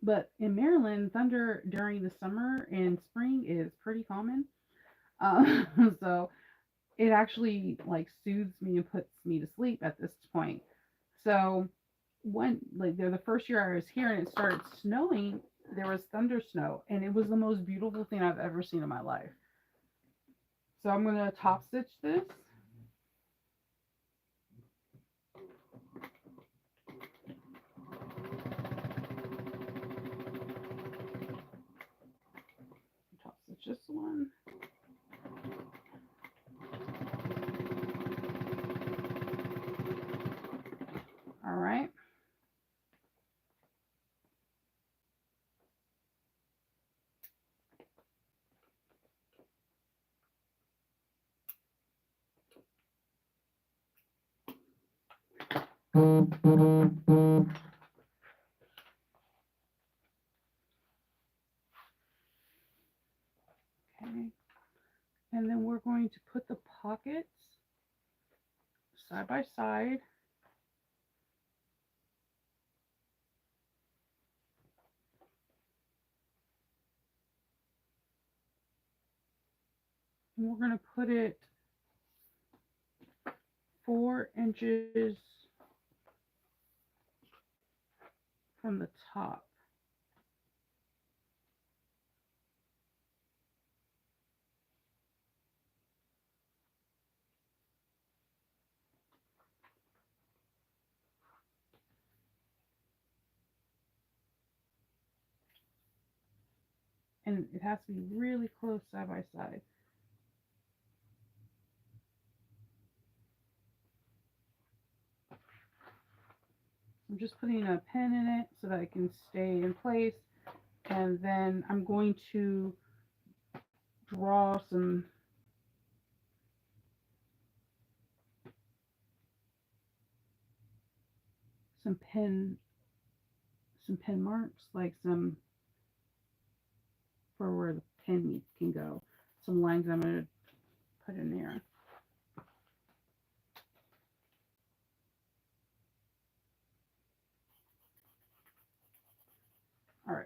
But in Maryland, thunder during the summer and spring is pretty common. So it actually like soothes me and puts me to sleep at this point. So when like the first year I was here and it started snowing, there was thunder snow, and it was the most beautiful thing I've ever seen in my life. So I'm gonna top stitch this. Top stitch this one. All right. Okay. And then we're going to put the pockets side by side. And we're going to put it 4 inches from the top. And it has to be really close side by side. I'm just putting a pin in it so that it can stay in place. And then I'm going to draw some pin marks, like some for where the pin can go. Some lines I'm going to put in there. All right.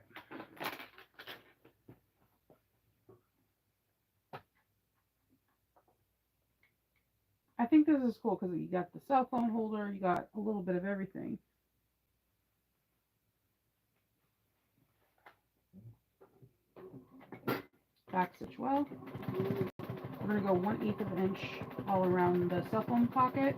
I think this is cool because you got the cell phone holder, you got a little bit of everything. Back stitch well. We're going to go 1/8 of an inch all around the cell phone pocket.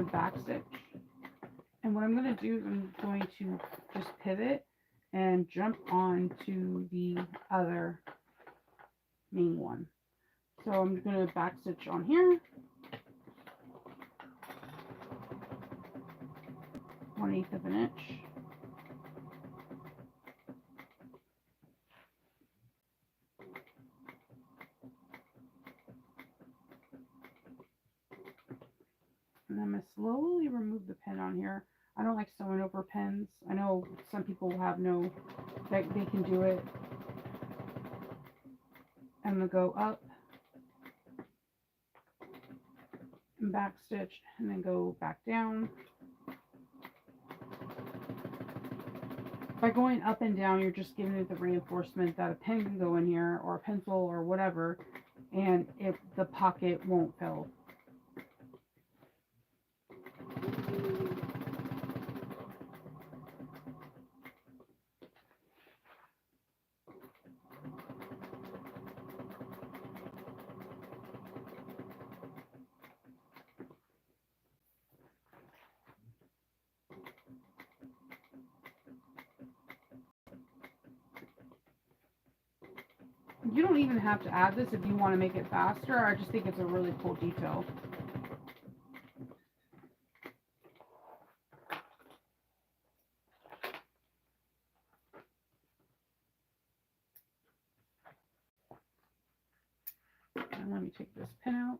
to back stitch. And what I'm going to do is I'm going to just pivot and jump on to the other main one. So I'm going to back stitch on here, 1/8 of an inch. And I'm going to slowly remove the pin on here. I don't like sewing over pins. I know some people have that they can do it. I'm going to go up and back stitch and then go back down. By going up and down, you're just giving it the reinforcement that a pen can go in here, or a pencil or whatever, and the pocket won't fill. You don't even have to add this if you want to make it faster. I just think it's a really cool detail. And let me take this pin out.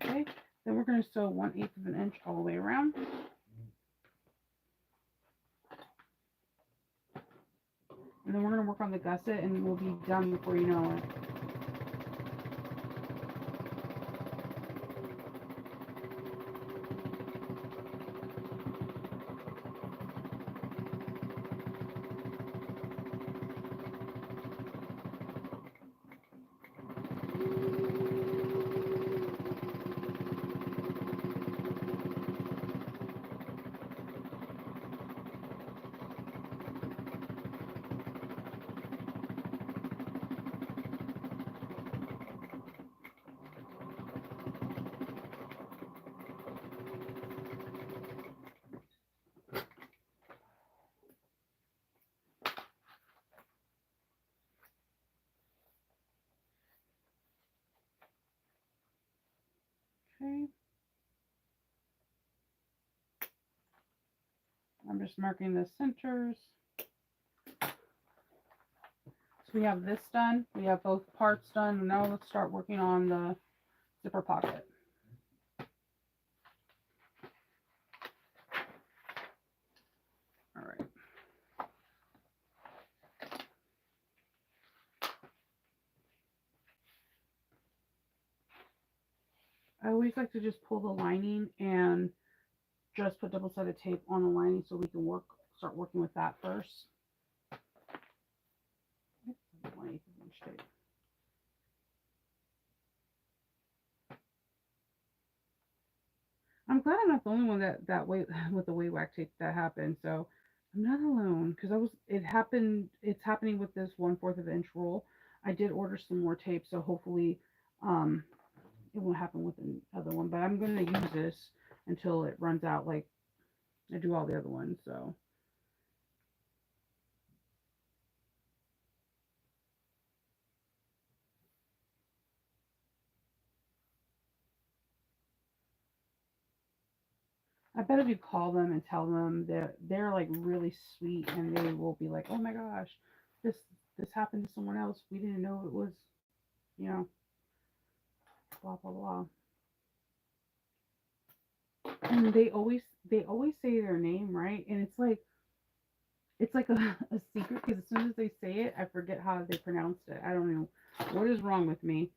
Okay, then we're going to sew 1/8 of an inch all the way around. And then we're going to work on the gusset and we'll be done before you know it. Okay. I'm just marking the centers. So we have this done. We have both parts done. Now let's start working on the zipper pocket. All right. I always like to just pull the lining and just put double-sided tape on the lining so we can start working with that first. 1/8 inch tape. I'm glad I'm not the only one that way with the way whack tape that happened. So I'm not alone, because it's happening with this 1/4 of an inch roll. I did order some more tape, so hopefully it won't happen with the other one. But I'm going to use this until it runs out, like I do all the other ones. So I bet if you call them and tell them that they're like really sweet, and they will be like, oh my gosh, this happened to someone else. We didn't know it was, you know, blah blah blah. And they always say their name right, and it's like a secret, because as soon as they say it, I forget how they pronounced it. I don't know what is wrong with me.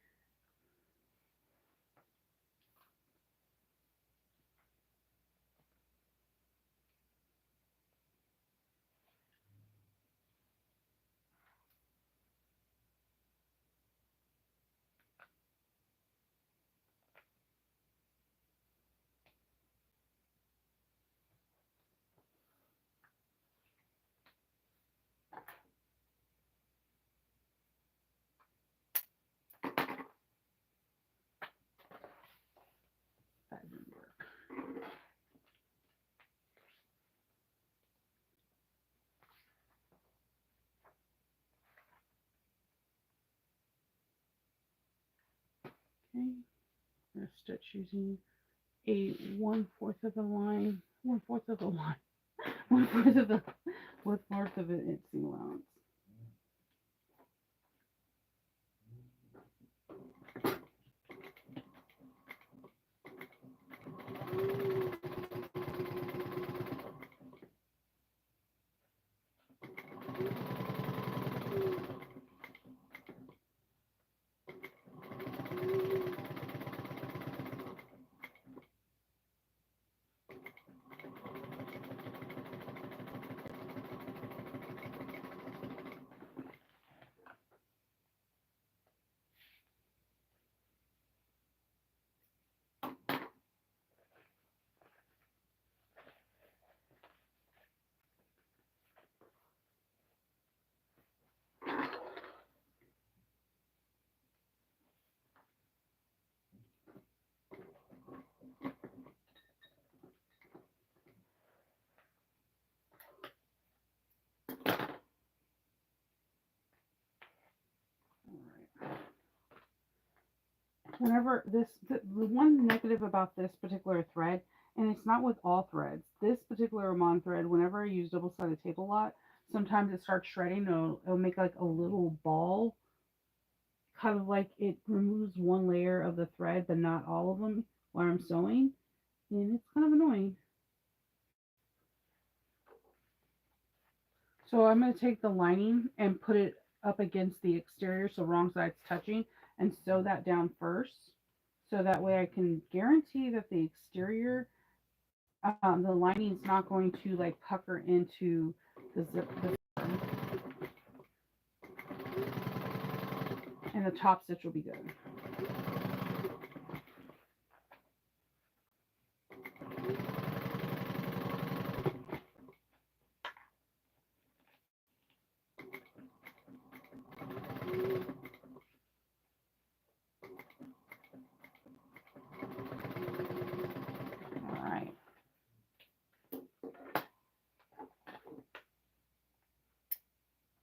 Okay, I'm going to stitch using a 1/4 of the line, 1/4 of the line, 1/4 of the 1/4 of an inch allowance. Whenever the one negative about this particular thread, and it's not with all threads, this particular Amon thread, whenever I use double-sided tape a lot, sometimes it starts shredding. It'll make like a little ball, kind of like it removes one layer of the thread, but not all of them while I'm sewing, and it's kind of annoying. So I'm going to take the lining and put it up against the exterior, so wrong side's touching, and sew that down first. So that way I can guarantee that the exterior, the lining is not going to like pucker into the zip, and the top stitch will be good.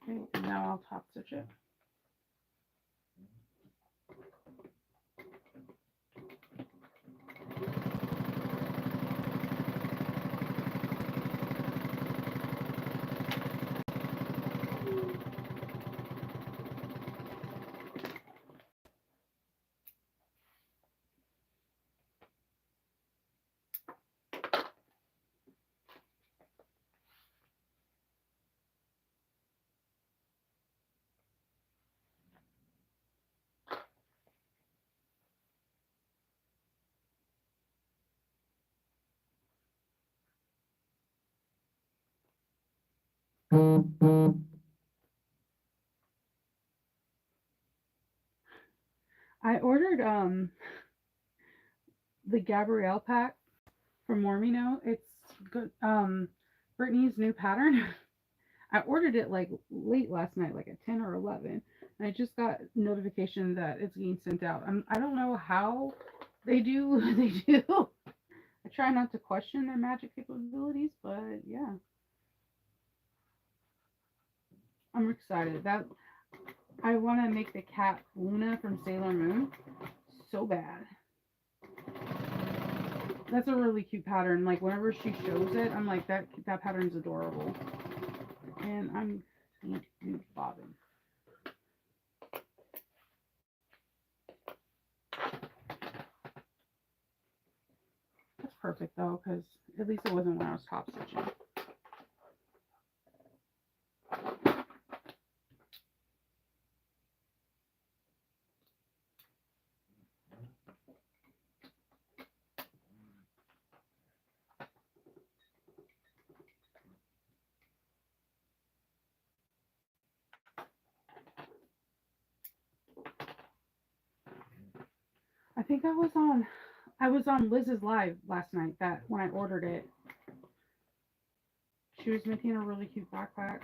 Okay, now I'll top stitch it. I ordered the Gabrielle pack from Mormino. It's good. Brittany's new pattern. I ordered it like late last night, like at 10 or 11, and I just got notification that it's getting sent out. I don't know how they do what they do. I try not to question their magic capabilities, but yeah. I'm excited. That I want to make the cat Luna from Sailor Moon so bad. That's a really cute pattern. Like whenever she shows it, I'm like that pattern's adorable. And I'm bobbing. That's perfect though, because at least it wasn't when I was top stitching. I think I was on Liz's live last night, that when I ordered it. She was making a really cute backpack.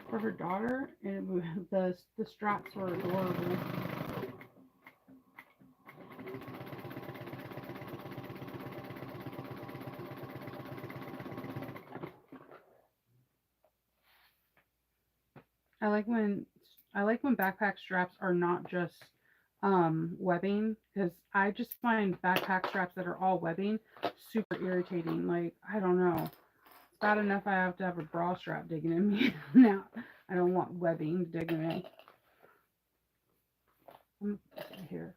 For her daughter, and the straps were adorable. I like when backpack straps are not just webbing, because I just find backpack straps that are all webbing super irritating. Like, I don't know. It's bad enough I have to have a bra strap digging in me. Now I don't want webbing digging in. Here.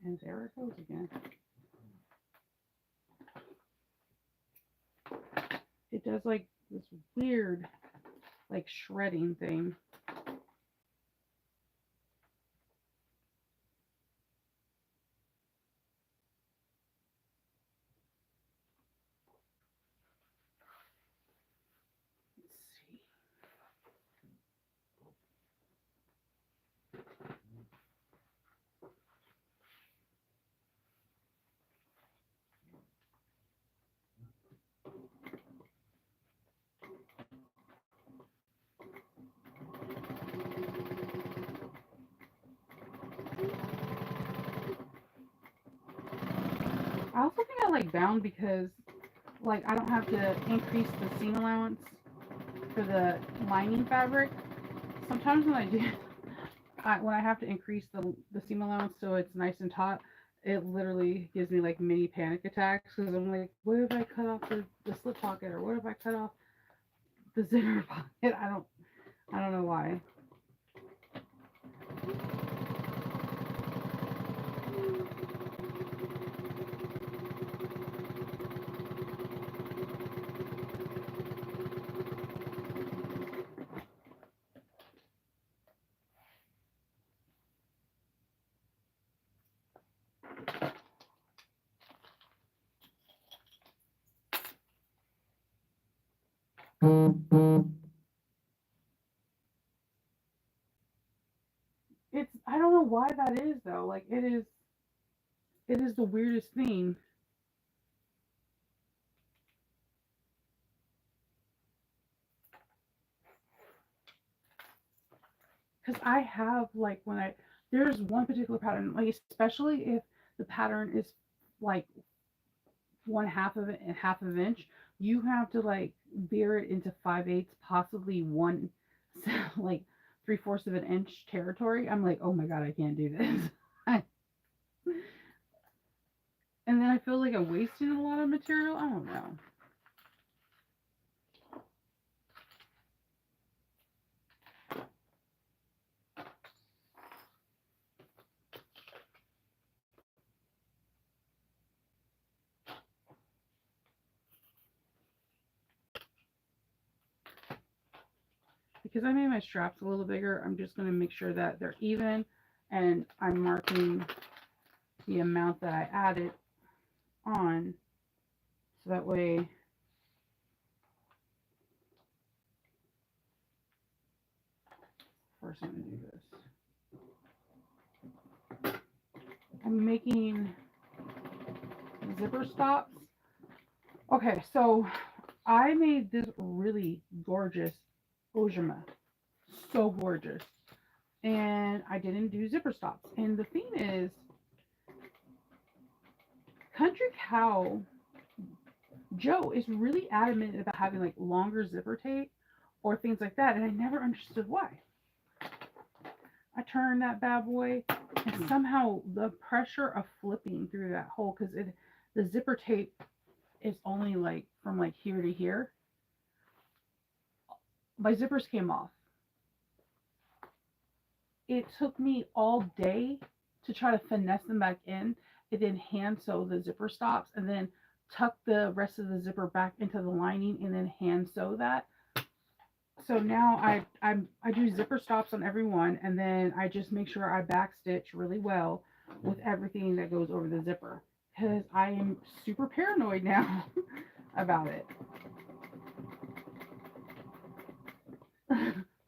And there it goes again. It does like this weird, like, shredding thing. Let's see. I also think I like bound because, like, I don't have to increase the seam allowance for the lining fabric. Sometimes when I do, when I have to increase the seam allowance so it's nice and taut, it literally gives me like mini panic attacks because I'm like, what if I cut off the slip pocket, or what if I cut off the zipper pocket? I don't know why. I don't know why that is though. Like, it is the weirdest thing. Because I have, like, when I there's one particular pattern, like, especially if the pattern is like one half of it and half of an inch, you have to like veer it into 5/8, possibly one, like 3/4 of an inch territory. I'm like, oh my god, I can't do this. And then I feel like I'm wasting a lot of material. I don't know. Because I made my straps a little bigger, I'm just going to make sure that they're even, and I'm marking the amount that I added on, so that way first I'm going to do this. I'm making zipper stops. Okay, so I made this really gorgeous ojima, so gorgeous, and I didn't do zipper stops. And the thing is, Country Cow Joe is really adamant about having like longer zipper tape or things like that, and I never understood why. I turned that bad boy, and somehow the pressure of flipping through that hole, because the zipper tape is only like from like here to here, my zippers came off. It took me all day to try to finesse them back in, and then hand sew the zipper stops, and then tuck the rest of the zipper back into the lining, and then hand sew that. So now I do zipper stops on every one, and then I just make sure I backstitch really well with everything that goes over the zipper, because I am super paranoid now about it.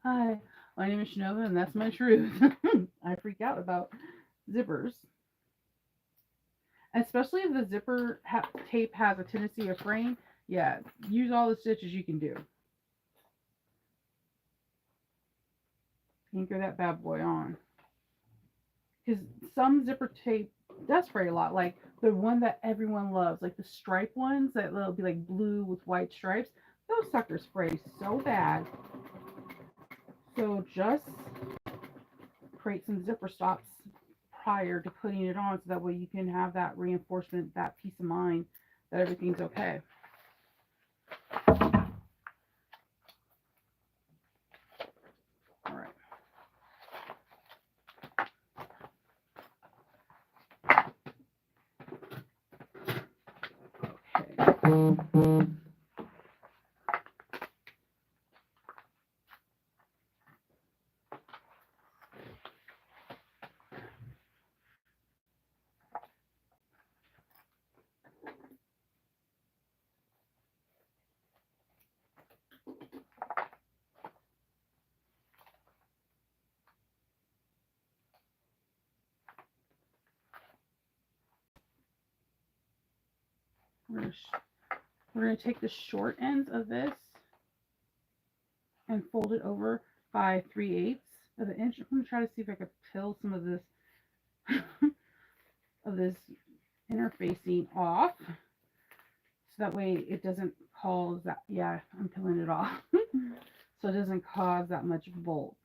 Hi, my name is Shinova, and that's my truth. I freak out about zippers, especially if the zipper tape has a tendency to fraying. Yeah, use all the stitches you can do. Anchor that bad boy on. Because some zipper tape does fray a lot. Like The one that everyone loves, like the stripe ones that will be like blue with white stripes. Those suckers fray so bad. So just create some zipper stops prior to putting it on so that way you can have that reinforcement, that peace of mind that everything's okay. All right. Okay. We're going to take the short ends of this and fold it over by 3/8 of an inch. I'm going to try to see if I can peel some of this of this interfacing off, so that way it doesn't cause that. Yeah, I'm peeling it off, so it doesn't cause that much bulk.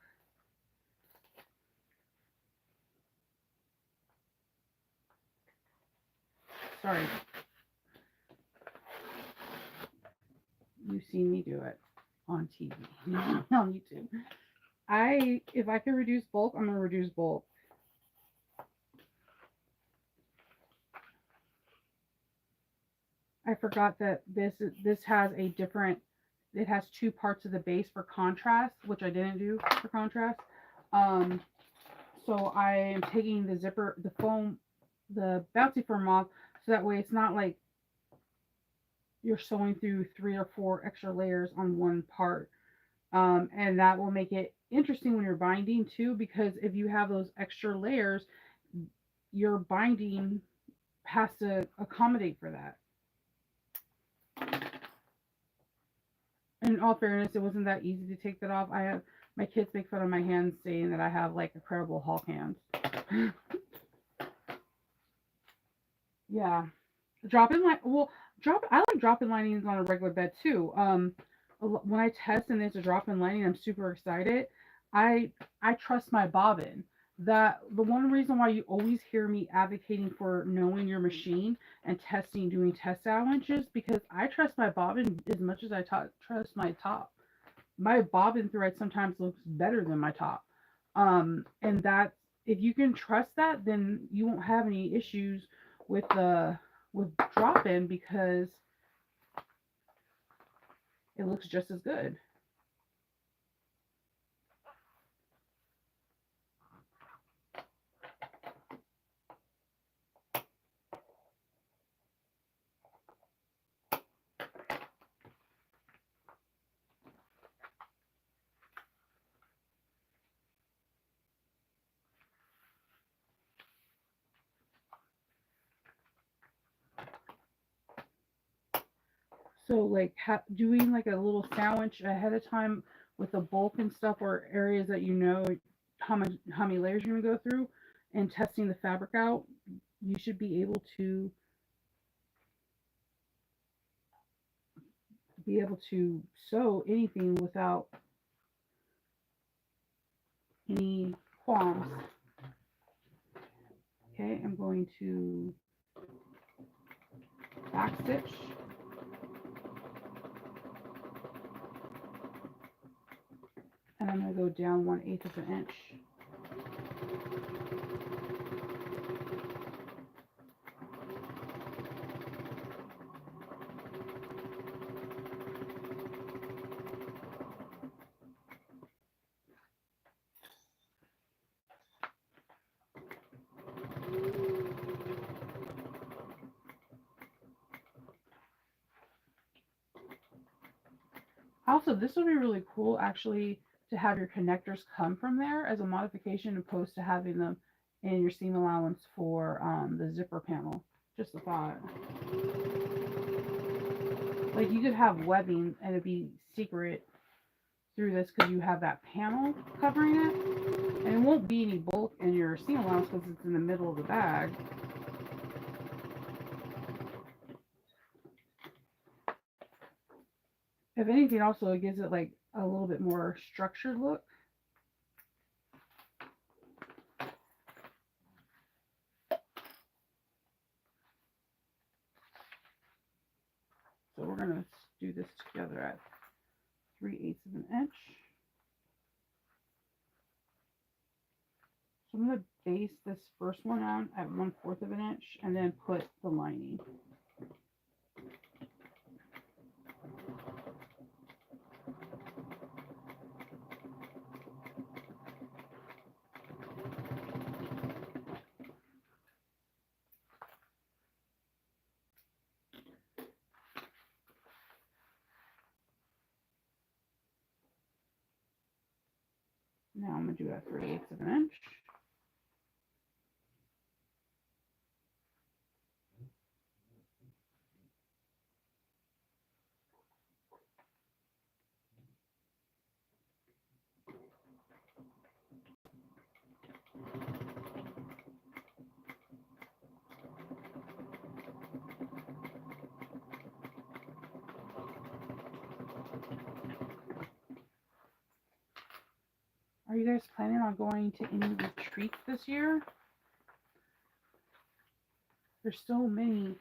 Sorry, you've seen me do it on TV, not on YouTube. If I can reduce bulk, I'm gonna reduce bulk. I forgot that this has a different. It has two parts of the base for contrast, which I didn't do for contrast. So I am taking the zipper, the foam, the bouncy foam off, so that way it's not like you're sewing through 3 or 4 extra layers on one part. And that will make it interesting when you're binding too, because if you have those extra layers, your binding has to accommodate for that. In all fairness, it wasn't that easy to take that off. I have my kids make fun of my hands, saying that I have like incredible Hulk hands. Yeah, drop-in line. Well, I like drop-in linings on a regular bed too. When I test and there's a drop-in lining, I'm super excited. I trust my bobbin. That the one reason why you always hear me advocating for knowing your machine and testing, doing test allowances, because I trust my bobbin as much as I trust my top. My bobbin thread sometimes looks better than my top. And that, if you can trust that, then you won't have any issues with the with drop in, because it looks just as good. So like doing like a little sandwich ahead of time with the bulk and stuff, or areas that you know how many layers you're gonna go through, and testing the fabric out, you should be able to sew anything without any qualms. Okay, I'm going to back stitch. And I'm going to go down 1/8 of an inch. Also, this would be really cool actually to have your connectors come from there as a modification, opposed to having them in your seam allowance for the zipper panel. Just a thought. Like you could have webbing and it'd be secret through this because you have that panel covering it, and it won't be any bulk in your seam allowance because it's in the middle of the bag. If anything, also it gives it like a little bit more structured look. So we're gonna do this together at 3/8 of an inch. So I'm gonna base this first one on at 1/4 of an inch and then put the lining. Now I'm gonna do it at 3/8 of an inch. Are you guys planning on going to any retreats this year? There's so many.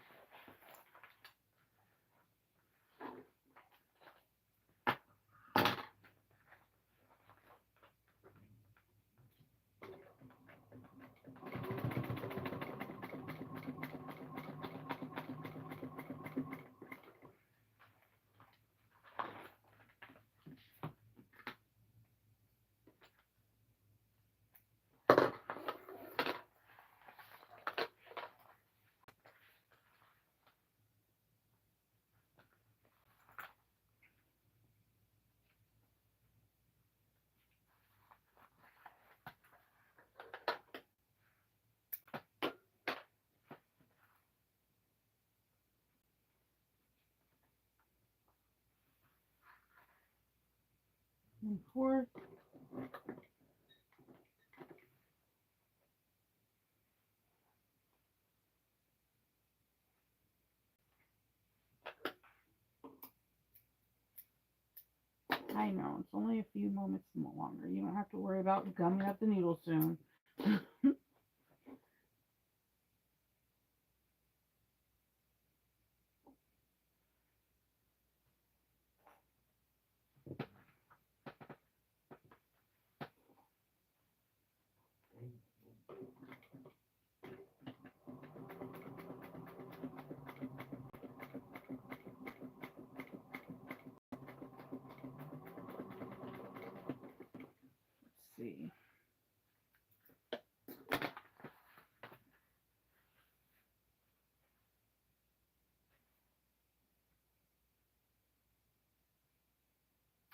And fourth. I know, it's only a few moments longer. You don't have to worry about gumming up the needle soon. Let's see.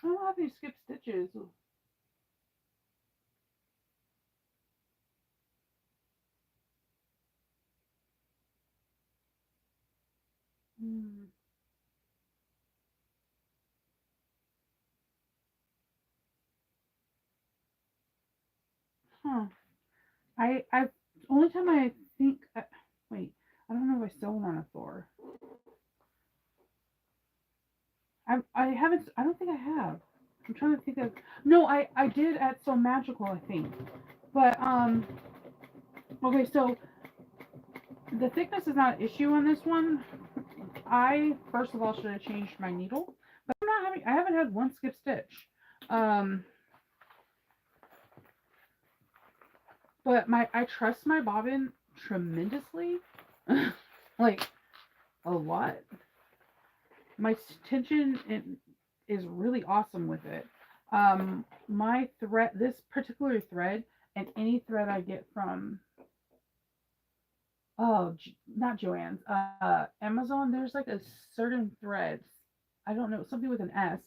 I don't have any skip stitches. Hmm. Huh. I only time I think. Wait, I don't know if I sewn on a Thor. I haven't. I don't think I have. I'm trying to think of. No, I did at So Magical, I think. But okay, so the thickness is not an issue on this one. I first of all should have changed my needle, but I'm not having. I haven't had one skip stitch. Um, but I trust my bobbin tremendously, like a lot. My tension is really awesome with it. My thread, this particular thread, and any thread I get from not Joann's, Amazon. There's like a certain thread. I don't know, something with an S.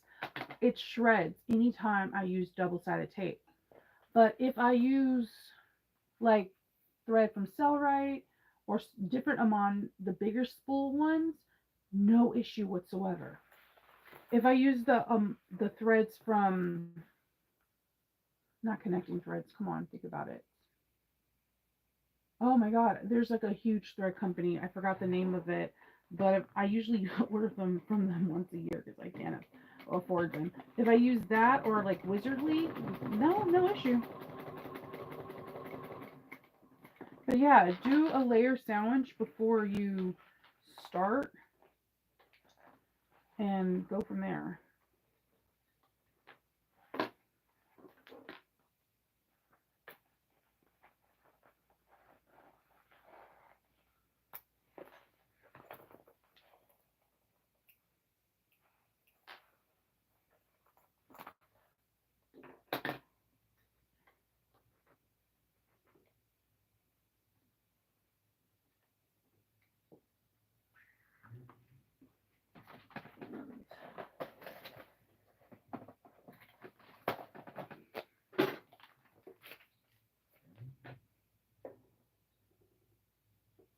It shreds anytime I use double-sided tape. But if I use like thread from Cellrite or different among the bigger spool ones, no issue whatsoever. If I use the threads from not connecting threads, come on, think about it. Oh my god, there's like a huge thread company. I forgot the name of it, but I usually order them from them once a year because I can't. affords them. If I use that or like Wizardly, no issue. But yeah, do a layer sandwich before you start and go from there.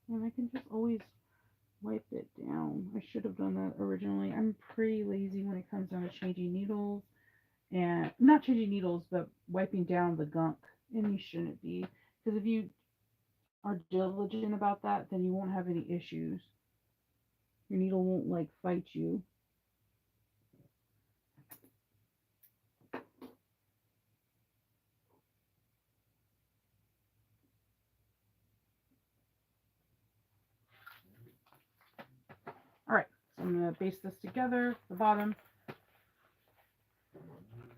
And I can just always wipe it down. I should have done that originally. I'm pretty lazy when it comes down to changing needles. And not changing needles, but wiping down the gunk. And you shouldn't be. Because if you are diligent about that, then you won't have any issues. Your needle won't like fight you. Alright, so I'm going to baste this together, the bottom,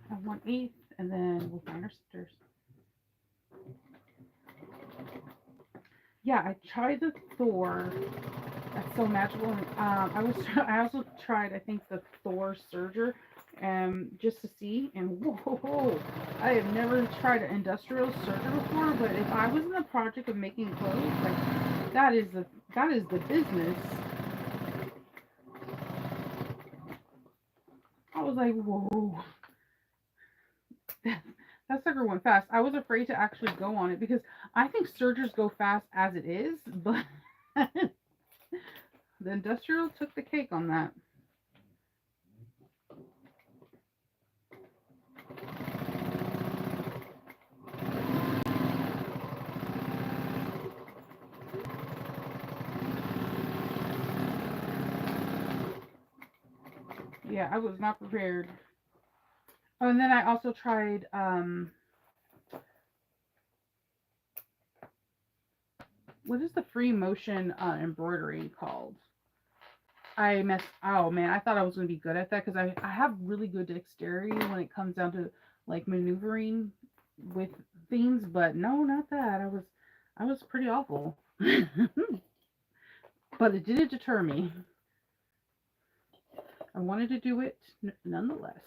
have 1/8, and then we'll find our centers. Yeah, I tried the Thor. That's so magical. I also tried, I think, the Thor Surger, just to see. And whoa, I have never tried an industrial serger before. But if I was in the project of making clothes, like that is the business. I was like, whoa, that sucker went fast. I was afraid to actually go on it because I think sergers go fast as it is, but the industrial took the cake on that. Yeah, I was not prepared. Oh, and then I also tried what is the free motion embroidery called? I messed. Oh man, I thought I was gonna be good at that because I have really good dexterity when it comes down to like maneuvering with things, but no, not that. I was pretty awful, but it didn't deter me. I wanted to do it nonetheless.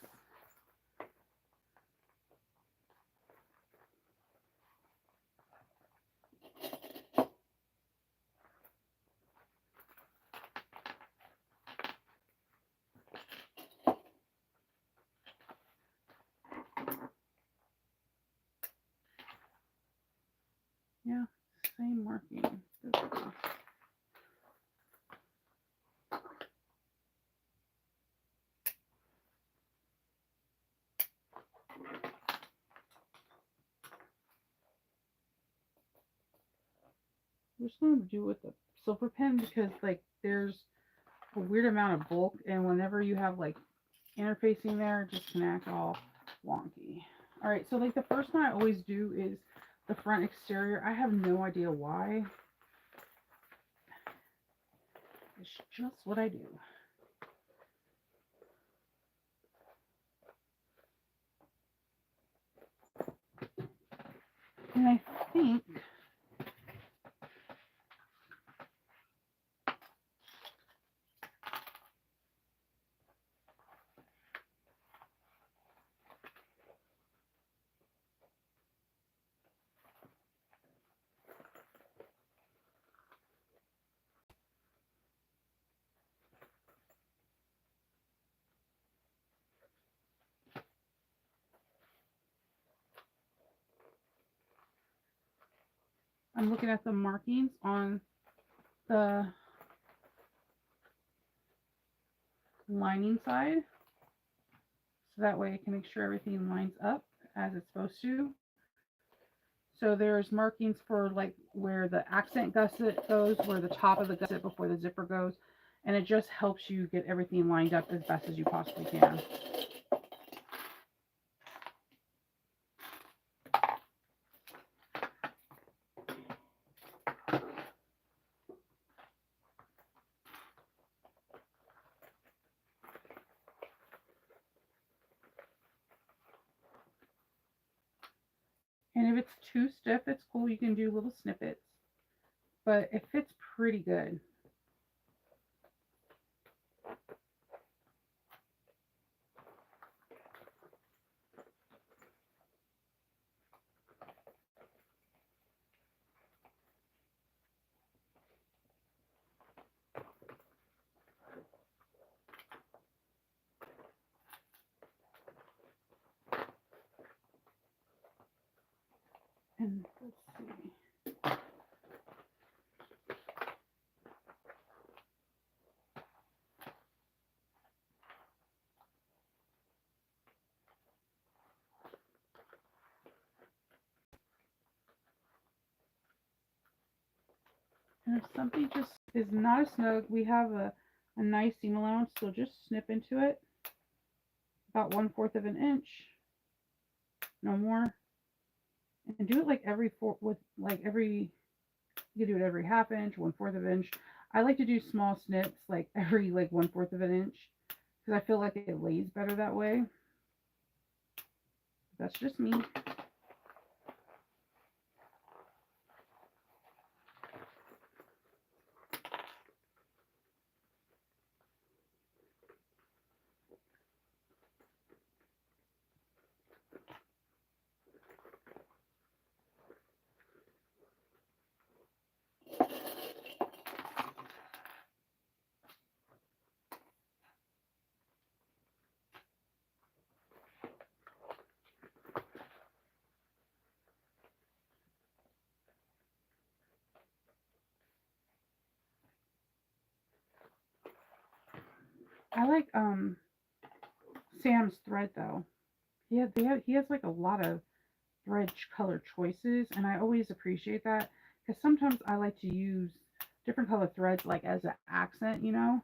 Yeah, same marking. We're just gonna do it with the silver pen because like there's a weird amount of bulk, and whenever you have like interfacing there, it just can act all wonky. All right, so like the first one I always do is the front exterior. I have no idea why. It's just what I do. And I think I'm looking at the markings on the lining side. So that way I can make sure everything lines up as it's supposed to. So there's markings for like where the accent gusset goes, where the top of the gusset before the zipper goes. and it just helps you get everything lined up as best as you possibly can. And if it's too stiff, it's cool. You can do little snippets, but it fits pretty good. And let's see. And if something just is not a snug, we have a nice seam allowance, so just snip into it about 1/4 of an inch, no more. And do it like every you can do it every 1/2 inch, 1/4 of an inch. I like to do small snips like every 1/4 of an inch because I feel like it lays better that way. That's just me. I like Sam's thread though. He has like a lot of thread color choices, and I always appreciate that because sometimes I like to use different color threads like as an accent, you know.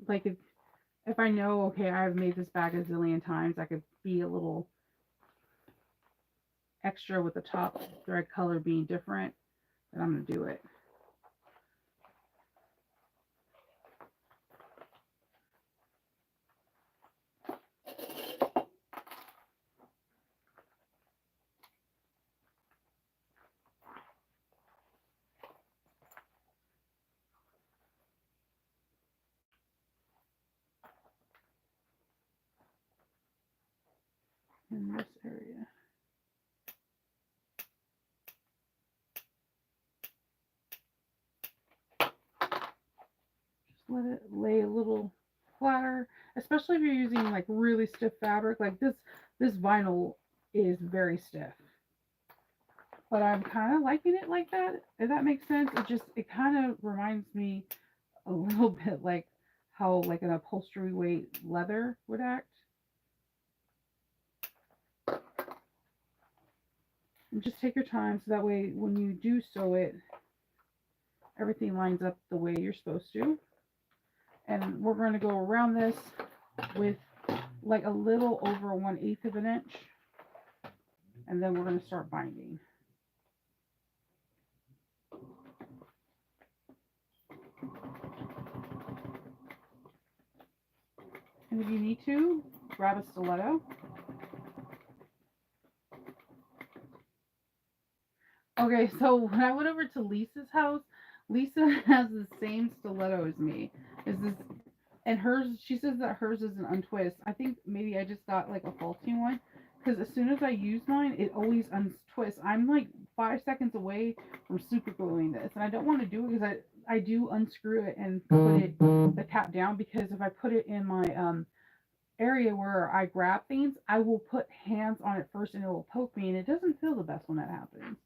Like if I know, okay, I've made this bag a zillion times, I could be a little extra with the top thread color being different, then I'm going to do it. In this area. Just let it lay a little flatter, especially if you're using like really stiff fabric. Like this vinyl is very stiff. But I'm kind of liking it like that, if that makes sense. It kind of reminds me a little bit like how like an upholstery weight leather would act. And just take your time so that way when you do sew it, everything lines up the way you're supposed to. And we're going to go around this with like a little over 1/8 of an inch. And then we're going to start binding. And if you need to, grab a stiletto. Okay, so when I went over to Lisa's house, Lisa has the same stiletto as me. And hers, she says that hers is an untwist. I think maybe I just got like a faulty one because as soon as I use mine, it always untwists. I'm like 5 seconds away from super gluing this, and I don't want to do it because I do unscrew it and put the cap down, because if I put it in my area where I grab things, I will put hands on it first and it will poke me, and it doesn't feel the best when that happens.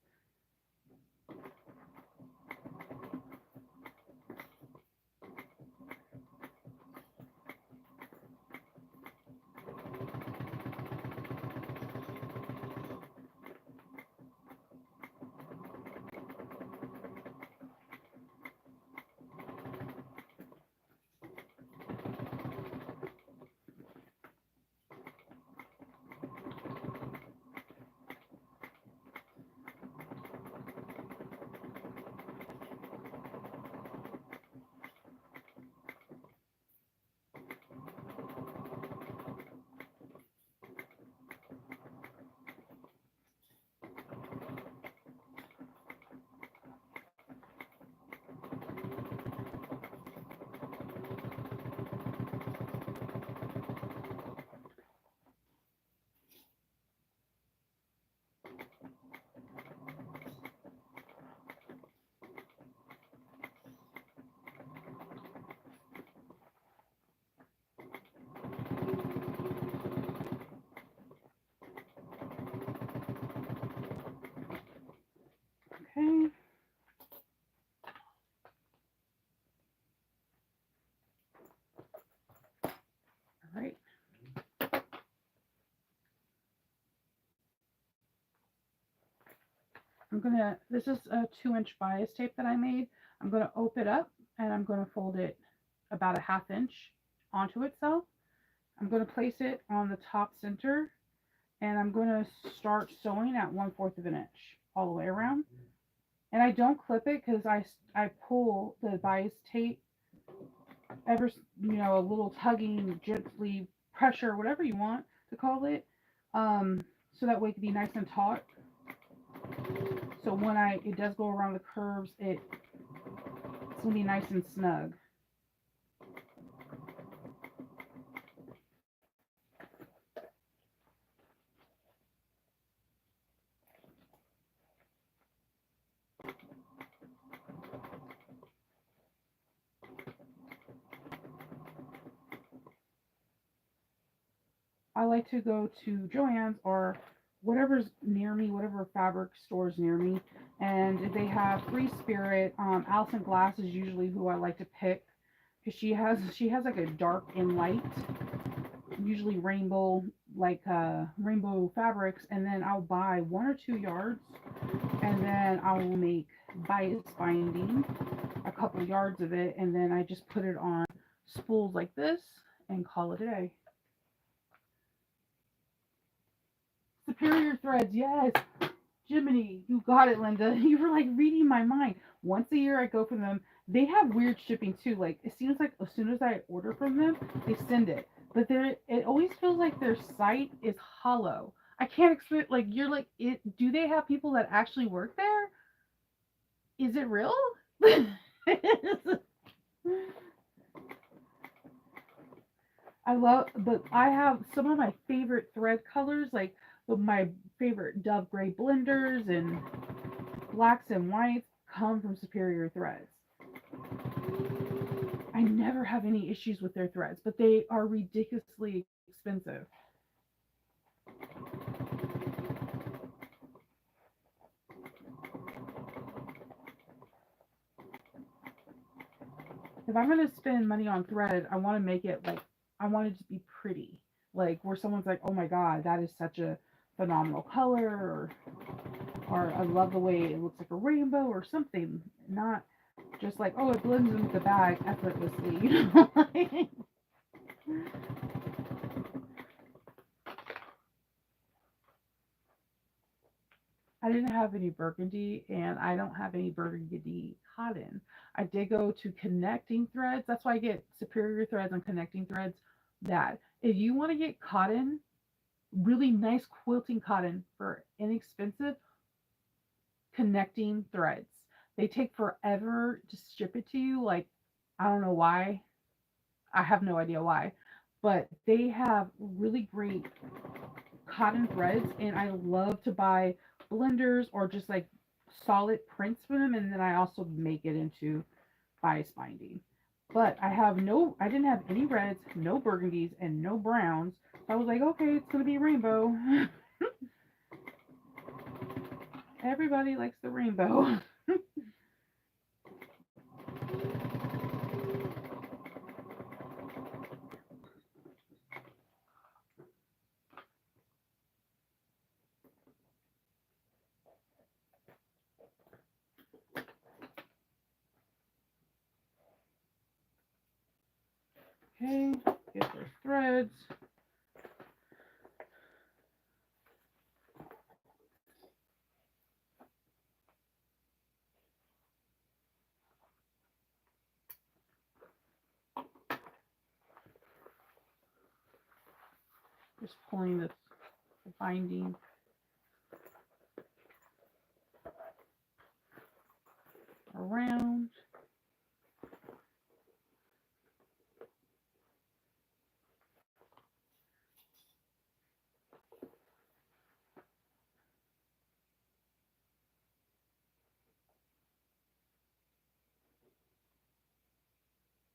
this is a 2-inch bias tape that I made. I'm gonna open it up and I'm gonna fold it about a 1/2 inch onto itself. I'm gonna place it on the top center and I'm gonna start sewing at 1/4 of an inch all the way around. And I don't clip it because I pull the bias tape ever, a little tugging, gently pressure, whatever you want to call it, so that way it can be nice and taut. So when it does go around the curves, it's gonna be nice and snug. I like to go to Joann's or whatever's near me, whatever fabric stores near me, and they have Free Spirit. Allison Glass is usually who I like to pick because she has like a dark and light, usually rainbow, like rainbow fabrics, and then I'll buy 1 or 2 yards, and then I will make bias binding, a couple yards of it, and then I just put it on spools like this and call it a day. Superior Threads, yes. Jiminy, you got it, Linda. You were like reading my mind. Once a year I go for them. They have weird shipping too. Like it seems like as soon as I order from them, they send it. But it always feels like their site is hollow. I can't explain. Like you're like, do they have people that actually work there? Is it real? But I have some of my favorite thread colors, like my favorite Dove Gray blenders and blacks and whites come from Superior Threads. I never have any issues with their threads, but they are ridiculously expensive. If I'm going to spend money on thread, I want to make it like, I want it to be pretty. Like where someone's like, oh my God, that is such a phenomenal color, or I love the way it looks like a rainbow or something. Not just like, oh, it blends into the bag effortlessly, I didn't have any burgundy and I don't have any burgundy cotton. I did go to Connecting Threads. That's why I get Superior Threads and Connecting Threads. That if you want to get cotton, really nice quilting cotton for inexpensive, Connecting Threads. They take forever to ship it to you. Like, I don't know why. I have no idea why. But they have really great cotton threads, and I love to buy blenders or just like solid prints for them, and then I also make it into bias binding. But I didn't have any reds, no burgundies, and no browns. So I was like, okay, it's gonna be rainbow. Everybody likes the rainbow. Okay, get their threads. Just pulling the binding. Around.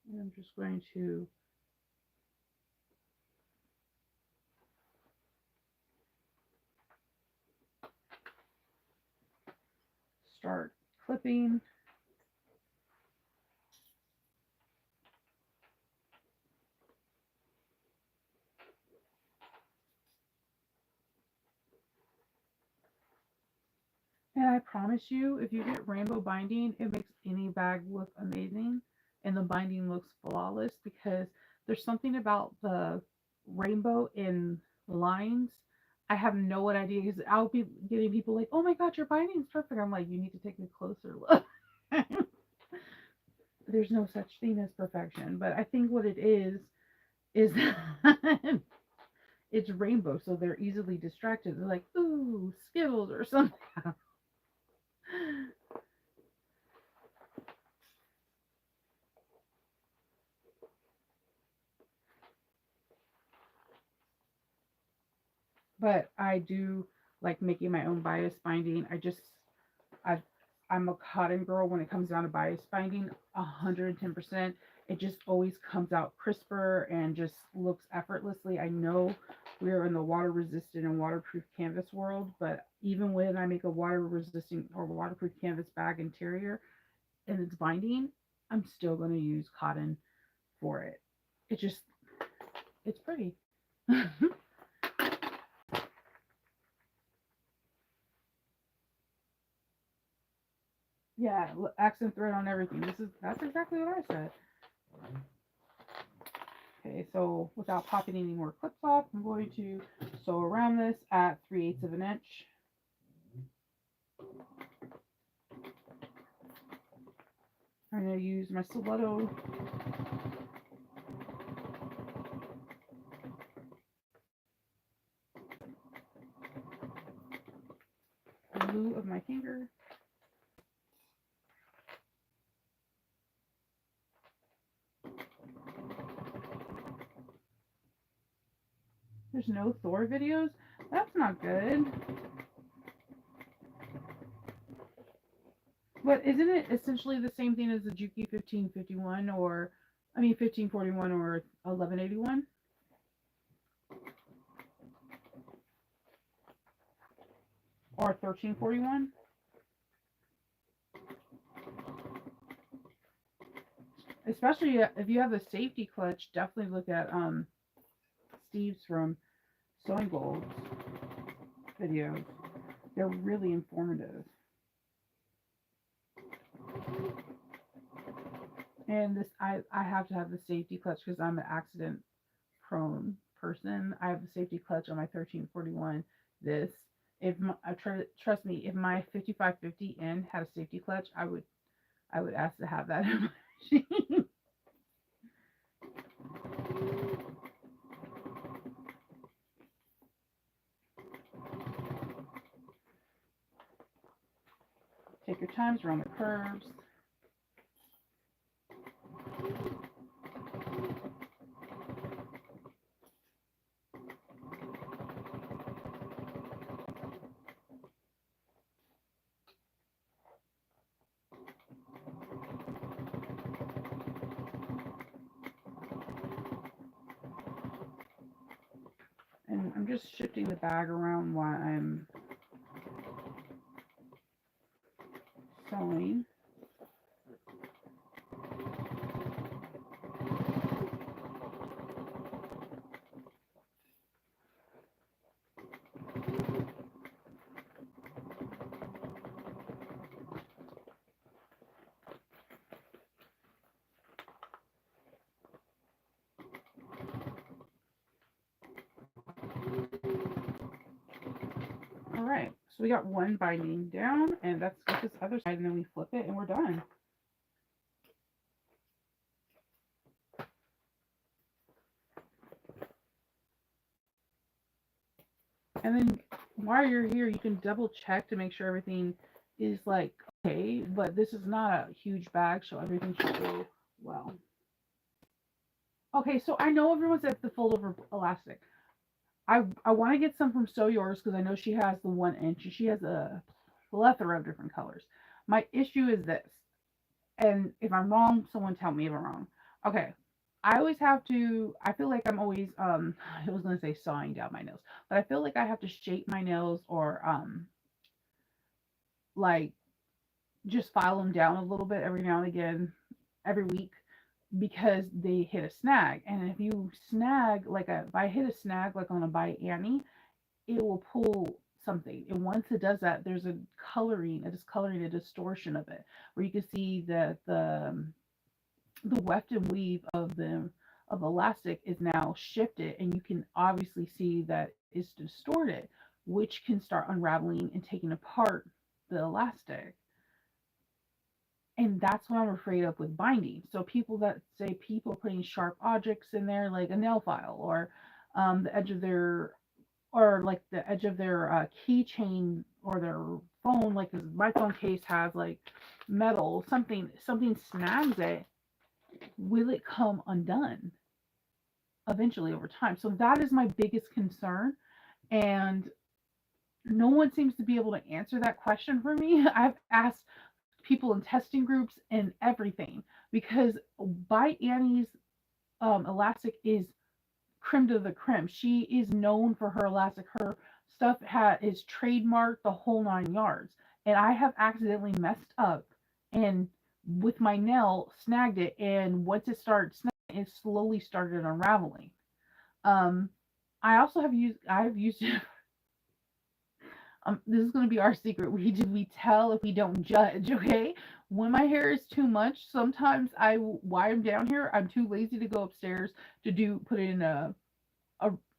And I'm just going to start clipping. And I promise you, if you get rainbow binding, it makes any bag look amazing and the binding looks flawless because there's something about the rainbow in lines. I have no idea because I'll be getting people like, oh my God, your binding's perfect. I'm like, you need to take a closer look. There's no such thing as perfection, but I think what it is that it's rainbow, so they're easily distracted. They're like, ooh, Skittles or something. But I do like making my own bias binding. I I'm a cotton girl when it comes down to bias binding, 110%. It just always comes out crisper and just looks effortlessly. I know we're in the water resistant and waterproof canvas world, but even when I make a water resistant or waterproof canvas bag interior and it's binding, I'm still going to use cotton for it. It just, it's pretty. Yeah, accent thread on everything. That's exactly what I said. Okay, so without popping any more clips off, I'm going to sew around this at 3/8 of an inch. I'm going to use my stiletto in lieu of my finger. There's no Thor videos? That's not good. But isn't it essentially the same thing as the Juki 1551 or, I mean 1541 or 1181? Or 1341? Especially if you have a safety clutch, definitely look at Steve's from Sewing Gold's videos. They're really informative. And this, I have to have the safety clutch because I'm an accident prone person. I have the safety clutch on my 1341. This, if my, trust me, if my 5550N had a safety clutch, I would ask to have that in my machine. Take your times around the curves. And I'm just shifting the bag around while I'm sewing. All right, so we got one binding down, and that's got this other side, and then we flip it, and we're done. And then while you're here, you can double check to make sure everything is like okay, but this is not a huge bag, so everything should go well. Okay, so I know everyone's at the fold over elastic. I want to get some from Sew Yours because I know she has the 1 inch and she has a plethora of different colors. My issue is this, and if I'm wrong, someone tell me if I'm wrong. Okay, I always have to. I feel like I'm always I was gonna say sawing down my nails, but I feel like I have to shape my nails or like just file them down a little bit every now and again, every week because they hit a snag. And if you snag like if I hit a snag like on a by Annie, it will pull something. And once it does that, there's a coloring, a discoloring, a distortion of it, where you can see that the weft and weave of elastic is now shifted, and you can obviously see that it's distorted, which can start unraveling and taking apart the elastic. And that's what I'm afraid of with binding. So people that say people are putting sharp objects in there, like a nail file, or the edge of their, or like the edge of their keychain or their phone, like 'cause my phone case has like metal, something snags it. Will it come undone eventually over time? So that is my biggest concern, and no one seems to be able to answer that question for me. I've asked people in testing groups and everything, because by Annie's elastic is creme de the creme. She is known for her elastic. Her stuff is trademarked, the whole 9 yards. And I have accidentally messed up and with my nail snagged it. And once it started snagging, it slowly started unraveling. Um, I've used it. This is going to be our secret. We tell if we don't judge, okay? When my hair is too much, sometimes while I'm down here, I'm too lazy to go upstairs to put it in a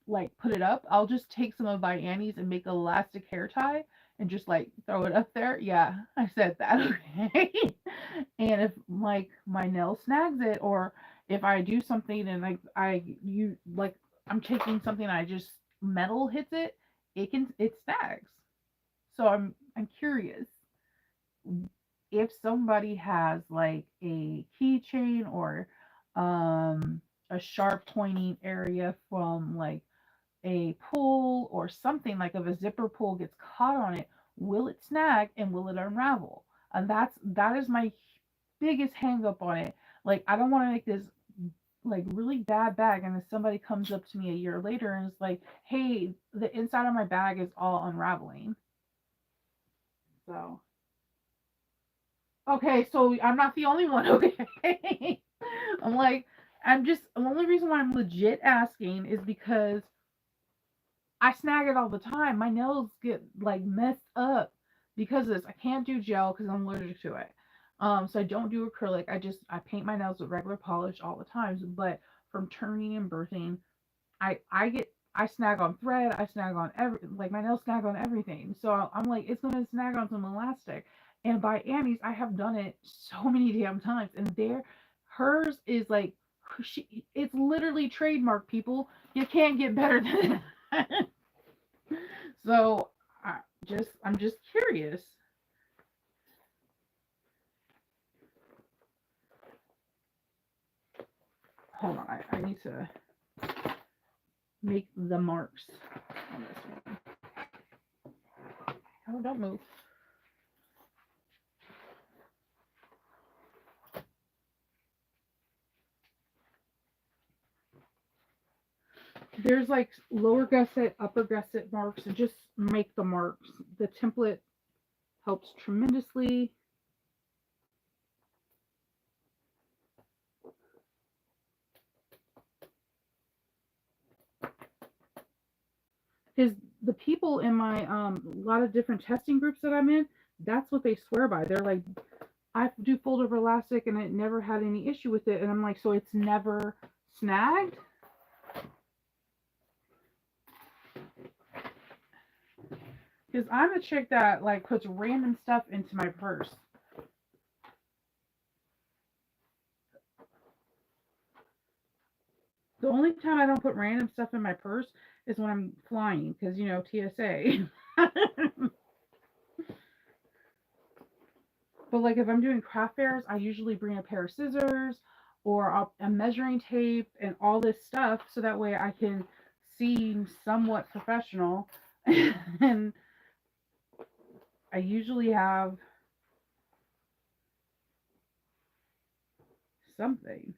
like put it up. I'll just take some of my Annie's and make an elastic hair tie and just like throw it up there. Yeah, I said that, okay? And if like my nail snags it, or if I do something and like I'm taking something and I just metal hits it, it snags. So I'm curious if somebody has like a keychain or um a sharp pointing area from like a pull or something, like if a zipper pull gets caught on it, will it snag and will it unravel? And that is my biggest hang up on it. Like I don't want to make this like really bad bag and then somebody comes up to me a year later and is like, hey, the inside of my bag is all unraveling. So okay, so I'm not the only one, okay? I'm like, the only reason why I'm legit asking is because I snag it all the time. My nails get like messed up because of this. I can't do gel because I'm allergic to it. So I don't do acrylic. I paint my nails with regular polish all the times. But from turning and birthing, I snag on thread. I snag on my nails snag on everything. So I'm like, it's gonna snag on some elastic. And by Annie's, I have done it so many damn times. And hers is like, it's literally trademark. People, you can't get better than that. So I'm just curious. Hold on, I need to make the marks on this one. Oh, don't move. There's like lower gusset, upper gusset marks, and just make the marks. The template helps tremendously. Because the people in my a lot of different testing groups that I'm in, that's what they swear by. They're like, I do fold over elastic and it never had any issue with it. And I'm like, so it's never snagged? Because I'm a chick that like puts random stuff into my purse. The only time I don't put random stuff in my purse is when I'm flying, because TSA. But like if I'm doing craft fairs, I usually bring a pair of scissors or a measuring tape and all this stuff, so that way I can seem somewhat professional. And I usually have something.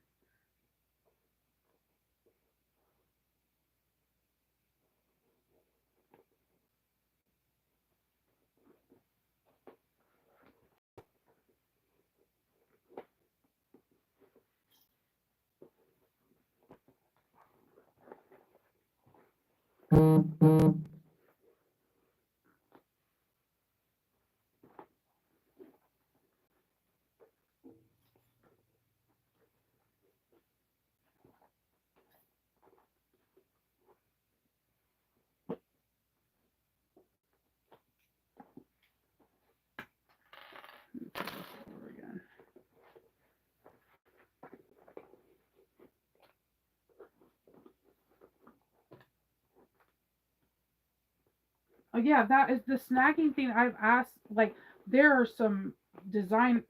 Oh yeah, that is the snagging thing. I've asked, like, there are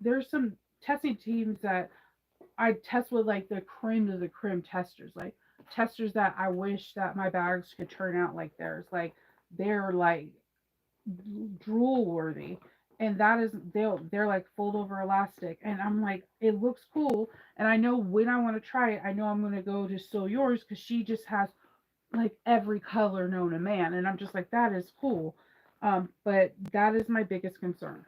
there's some testing teams that I test with, like the cream of the cream testers, like testers that I wish that my bags could turn out like theirs. Like they're like drool worthy. And that is they're like fold over elastic. And I'm like, it looks cool. And I know when I want to try it, I know I'm gonna go to Sew Yours because she just has like every color known to man. And I'm just like, that is cool. But that is my biggest concern.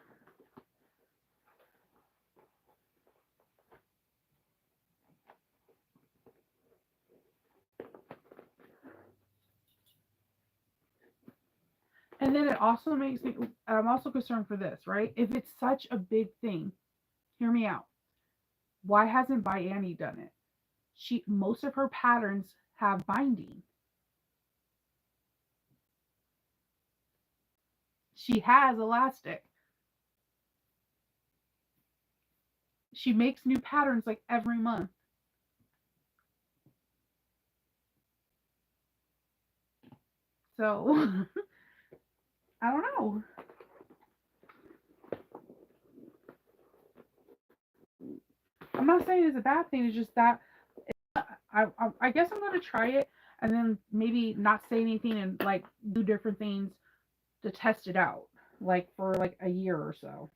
And then it also makes me, I'm also concerned for this, right? If it's such a big thing, hear me out. Why hasn't Annie done it? Most of her patterns have binding. She has elastic. She makes new patterns like every month. So I don't know. I'm not saying it's a bad thing. It's just that I guess I'm gonna try it and then maybe not say anything and like do different things to test it out, like for like a year or so.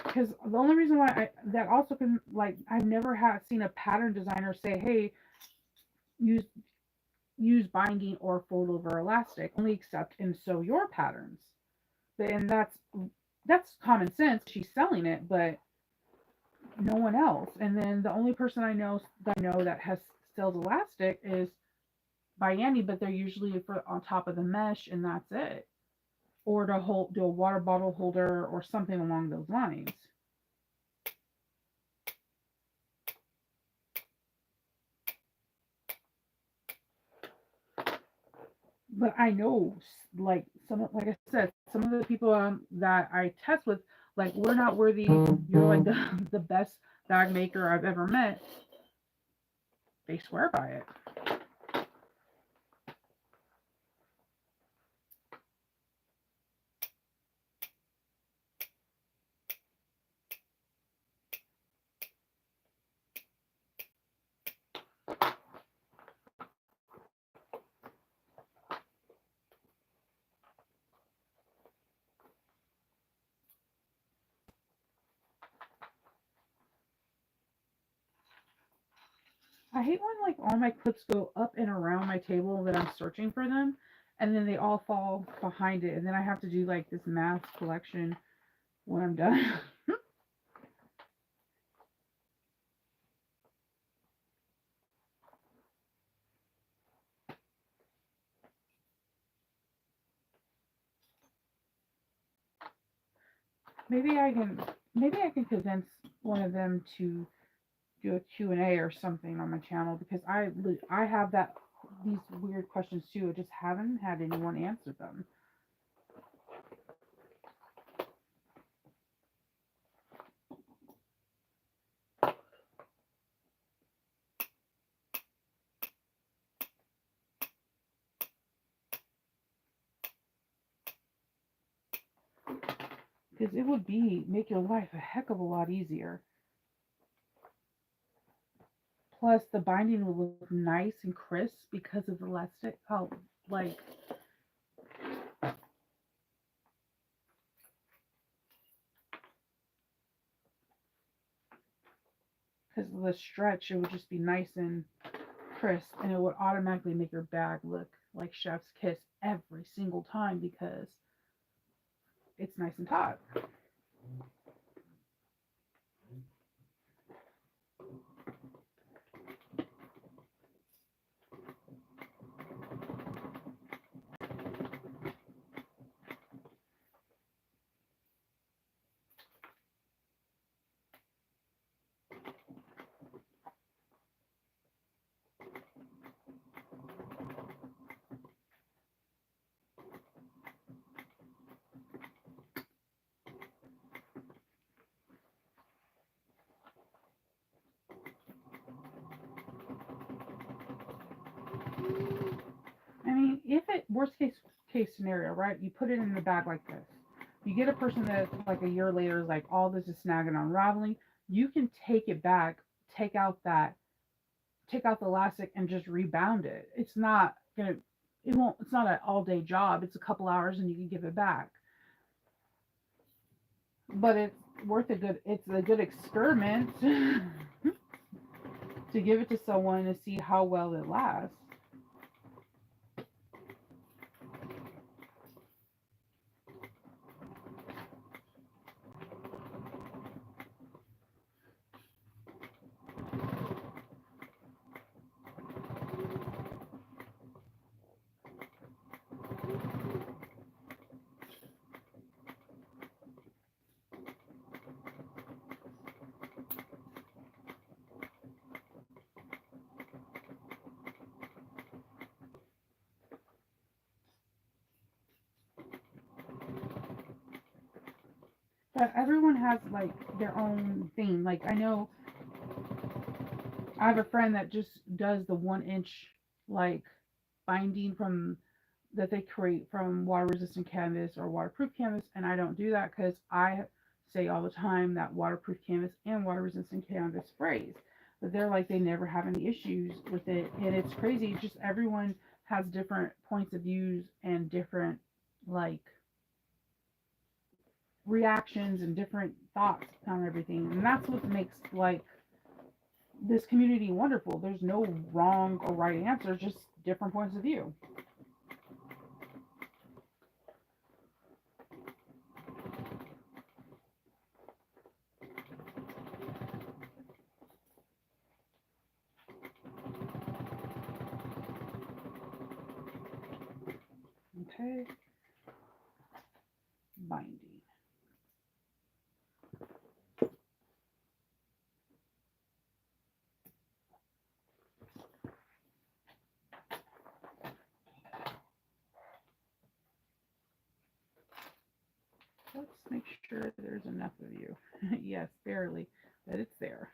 Because the only reason why that also can, like, I've never had seen a pattern designer say, hey, use use binding or fold over elastic, only except in sew your patterns. And that's common sense. She's selling it, but no one else. And then the only person I know that has sells elastic is by Andy, but they're usually for on top of the mesh, and that's it. Or to hold do a water bottle holder or something along those lines. But I know, like like I said, some of the people that I test with, like, we're not worthy. You're like the best bag maker I've ever met. They swear by it. I hate when like all my clips go up and around my table that I'm searching for them, and then they all fall behind it, and then I have to do like this math collection when I'm done. maybe I can maybe I can convince one of them to do a Q&A or something on my channel because I have that these weird questions too. I just haven't had anyone answer them. Because it would be make your life a heck of a lot easier. Plus, the binding will look nice and crisp because of the elastic. Oh, like, because of the stretch, it would just be nice and crisp, and it would automatically make your bag look like chef's kiss every single time because it's nice and taut. worst case scenario, right? You put it in the bag like this. You get a person that like a year later is like all this is snagging and unraveling. You can take it back, take out that, take out the elastic and just rebound it. It's not gonna, it won't. It's not an all day job. It's a couple hours and you can give it back. But it's worth a good. It's a good experiment to give it to someone to see how well it lasts. But everyone has like their own thing. Like I know I have a friend that just does the 1 inch like binding from that they create from water resistant canvas or waterproof canvas, and I don't do that because I say all the time that waterproof canvas and water resistant canvas sprays. But they're like they never have any issues with it, and it's crazy. Just everyone has different points of views and different like reactions and different thoughts on everything, and that's what makes like this community wonderful. There's no wrong or right answer, just different points of view. Okay, binding. Let's make sure there's enough of you. Yes, barely, but it's there.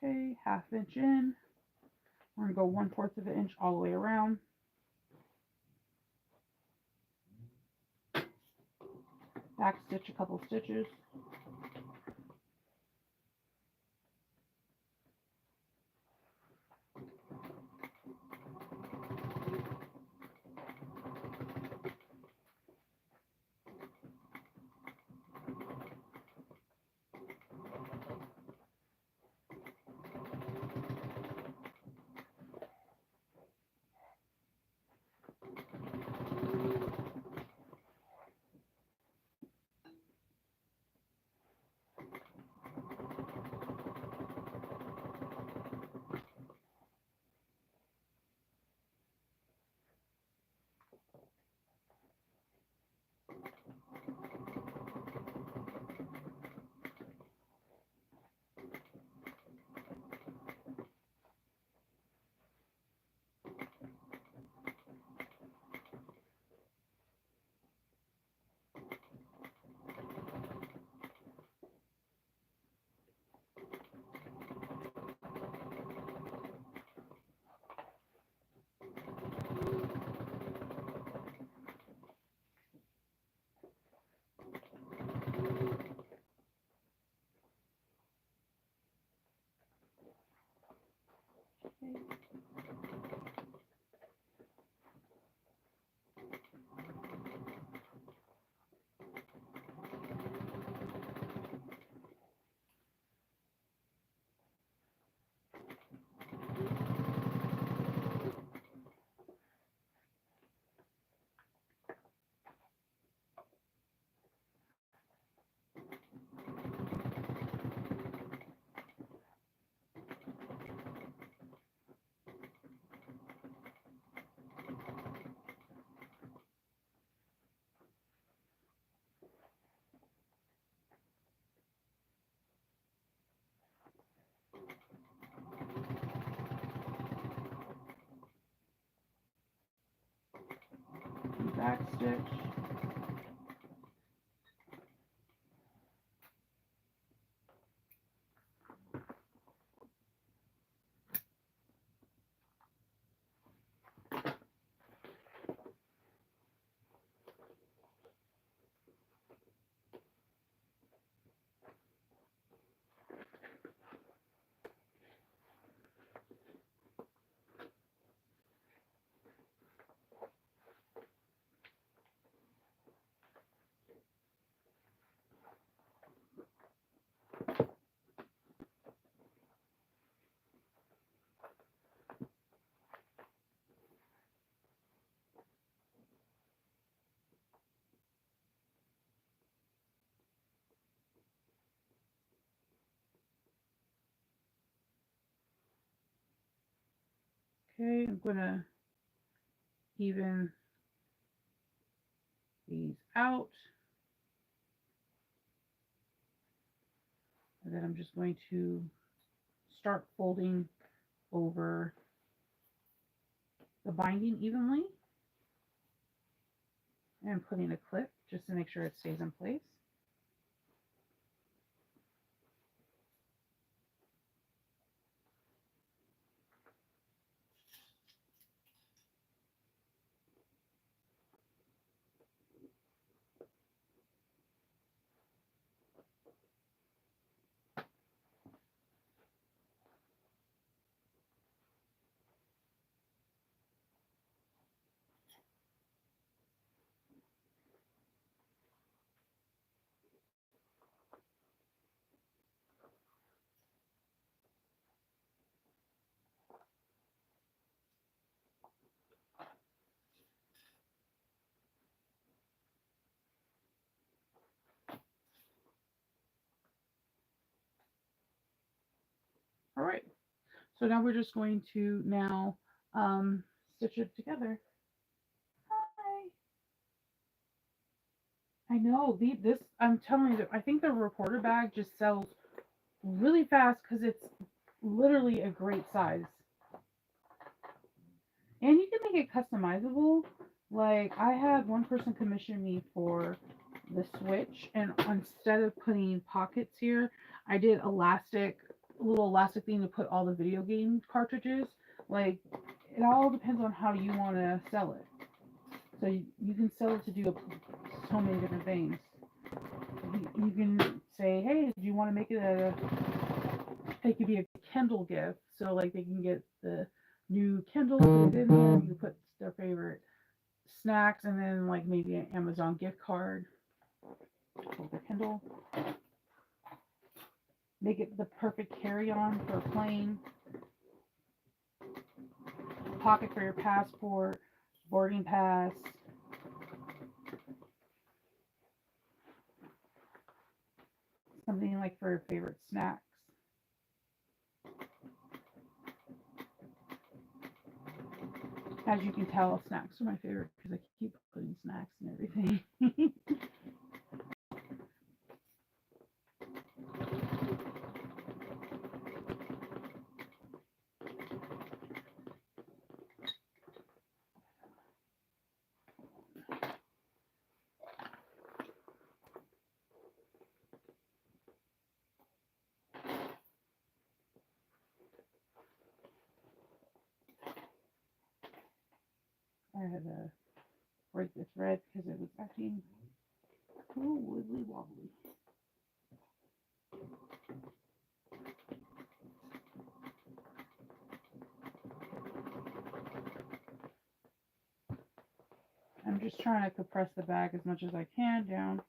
Okay, ½ inch in. We're gonna go 1/4 of an inch all the way around. Back stitch a couple stitches. back stitch. Okay, I'm gonna even these out. And then I'm just going to start folding over the binding evenly and putting a clip just to make sure it stays in place. All right, so now we're just going to stitch it together. Hi. I know this. I'm telling you, I think the reporter bag just sells really fast because it's literally a great size, and you can make it customizable. Like I had one person commission me for the Switch, and instead of putting pockets here, I did a little elastic thing to put all the video game cartridges. Like it all depends on how you want to sell it. So you can sell it to do so many different things. You can say, hey, do you want to make it could be a Kindle gift. So like they can get the new Kindle, put it in there, you can put their favorite snacks and then like maybe an Amazon gift card for the Kindle. Make it the perfect carry-on for a plane. Pocket for your passport, boarding pass. Something like for your favorite snacks. As you can tell, snacks are my favorite because I keep putting snacks and everything. I had to break this red because it was acting a little wibbly wobbly. I'm just trying to compress the bag as much as I can down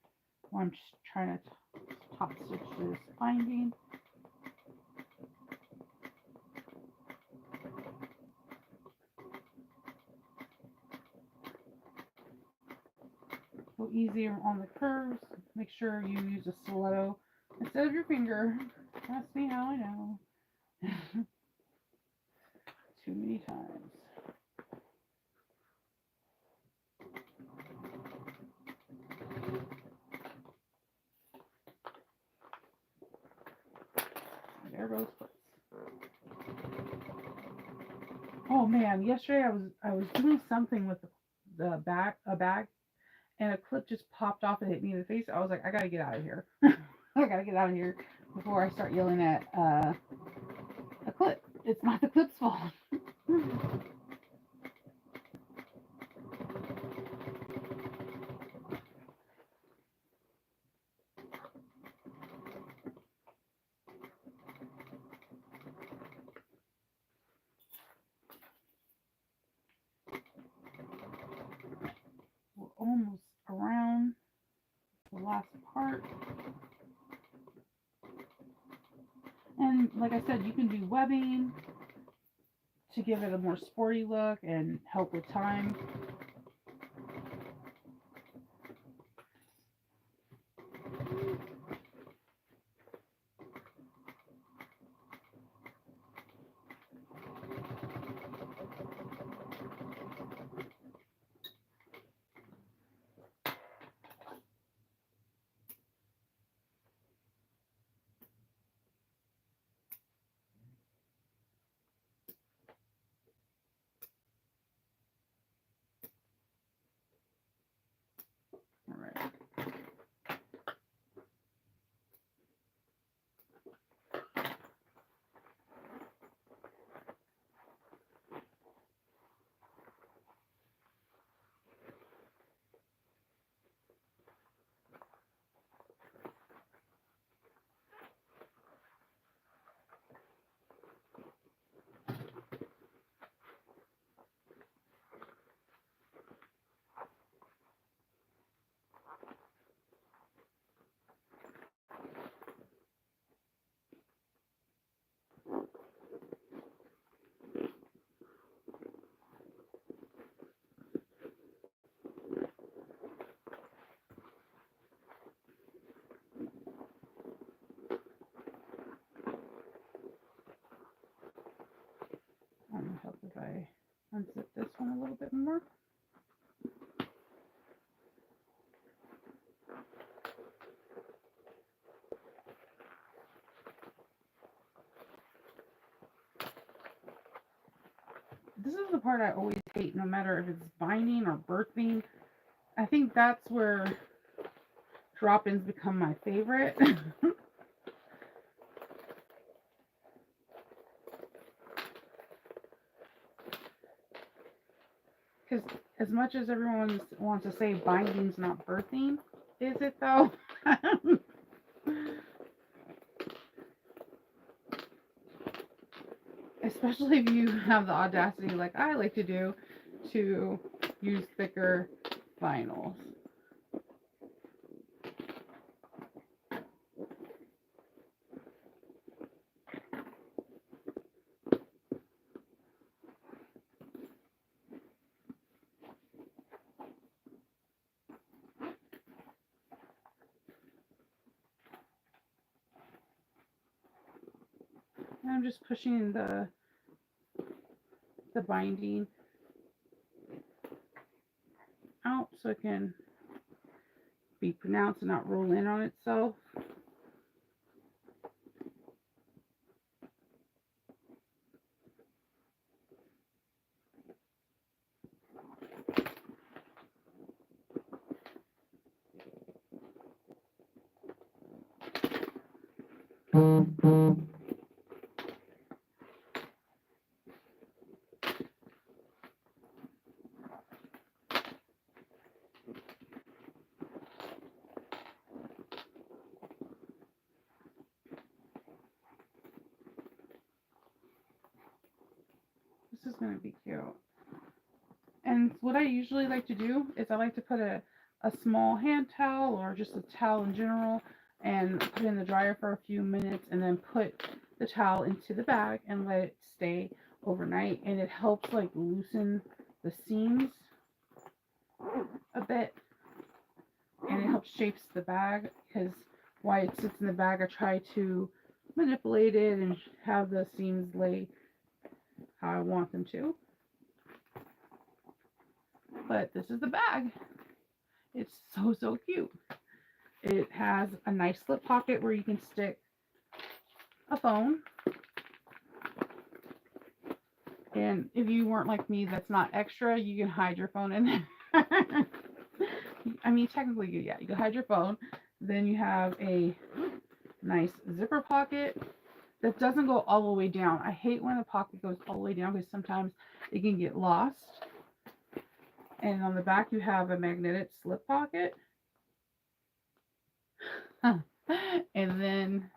while I'm just trying to top stitch this binding. Go easier on the curves. Make sure you use a stiletto instead of your finger. Ask me how I know. Too many times. There goes close. Oh man, yesterday I was doing something with the back a bag, and a clip just popped off and hit me in the face. I was like, I gotta get out of here. I gotta get out of here before I start yelling at a clip. It's not the clip's fault. We're almost around the last part. And like I said, you can do webbing to give it a more sporty look and help with time. All right. Help if I unzip this one a little bit more. This is the part I always hate, no matter if it's binding or birthing. I think that's where drop-ins become my favorite. Because as much as everyone wants to say binding's not birthing, is it though? Especially if you have the audacity, like I like to do, to use thicker vinyls. And I'm just pushing the binding out so it can be pronounced and not roll in on itself. This is going to be cute. And what I usually like to do is I like to put a small hand towel or just a towel in general and put it in the dryer for a few minutes and then put the towel into the bag and let it stay overnight. And it helps like loosen the seams a bit. And it helps shapes the bag, because while it sits in the bag I try to manipulate it and have the seams lay how I want them to. But this is the bag. It's so cute. It has a nice slip pocket where you can stick a phone. And if you weren't like me, that's not extra, you can hide your phone in there. I mean, technically, yeah, you can hide your phone. Then you have a nice zipper pocket that doesn't go all the way down. I hate when the pocket goes all the way down because sometimes it can get lost. And on the back, you have a magnetic slip pocket. And then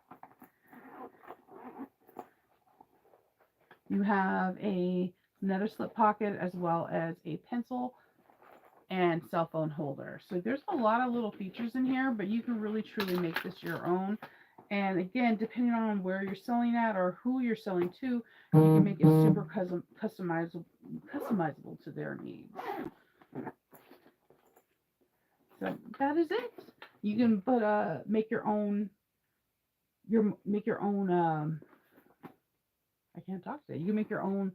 you have another slip pocket as well as a pencil and cell phone holder. So there's a lot of little features in here, but you can really truly make this your own. And again, depending on where you're selling at or who you're selling to, you can make it super customizable to their needs. So that is it. You can make your own I can't talk today. You can make your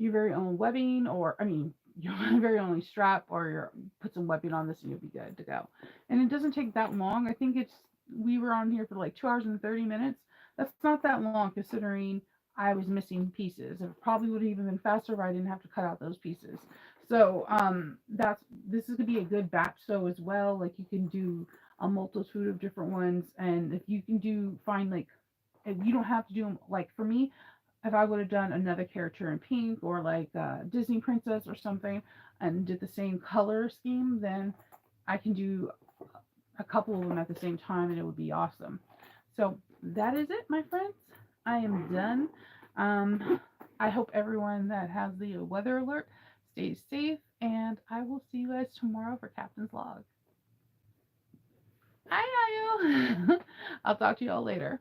very own webbing, or I mean your very own strap, or your put some webbing on this and you'll be good to go. And it doesn't take that long. I think we were on here for like 2 hours and 30 minutes. That's not that long considering I was missing pieces. It probably would have even been faster if I didn't have to cut out those pieces. So this is gonna be a good batch sew as well. Like you can do a multitude of different ones, and if you can find like, if you don't have to do them, like for me, if I would have done another character in pink or like Disney princess or something and did the same color scheme, then I can do a couple of them at the same time and it would be awesome. So that is it, my friends. I am done. Um, I hope everyone that has the weather alert stays safe, and I will see you guys tomorrow for Captain's Log. Hi, Ayo. I'll talk to you all later.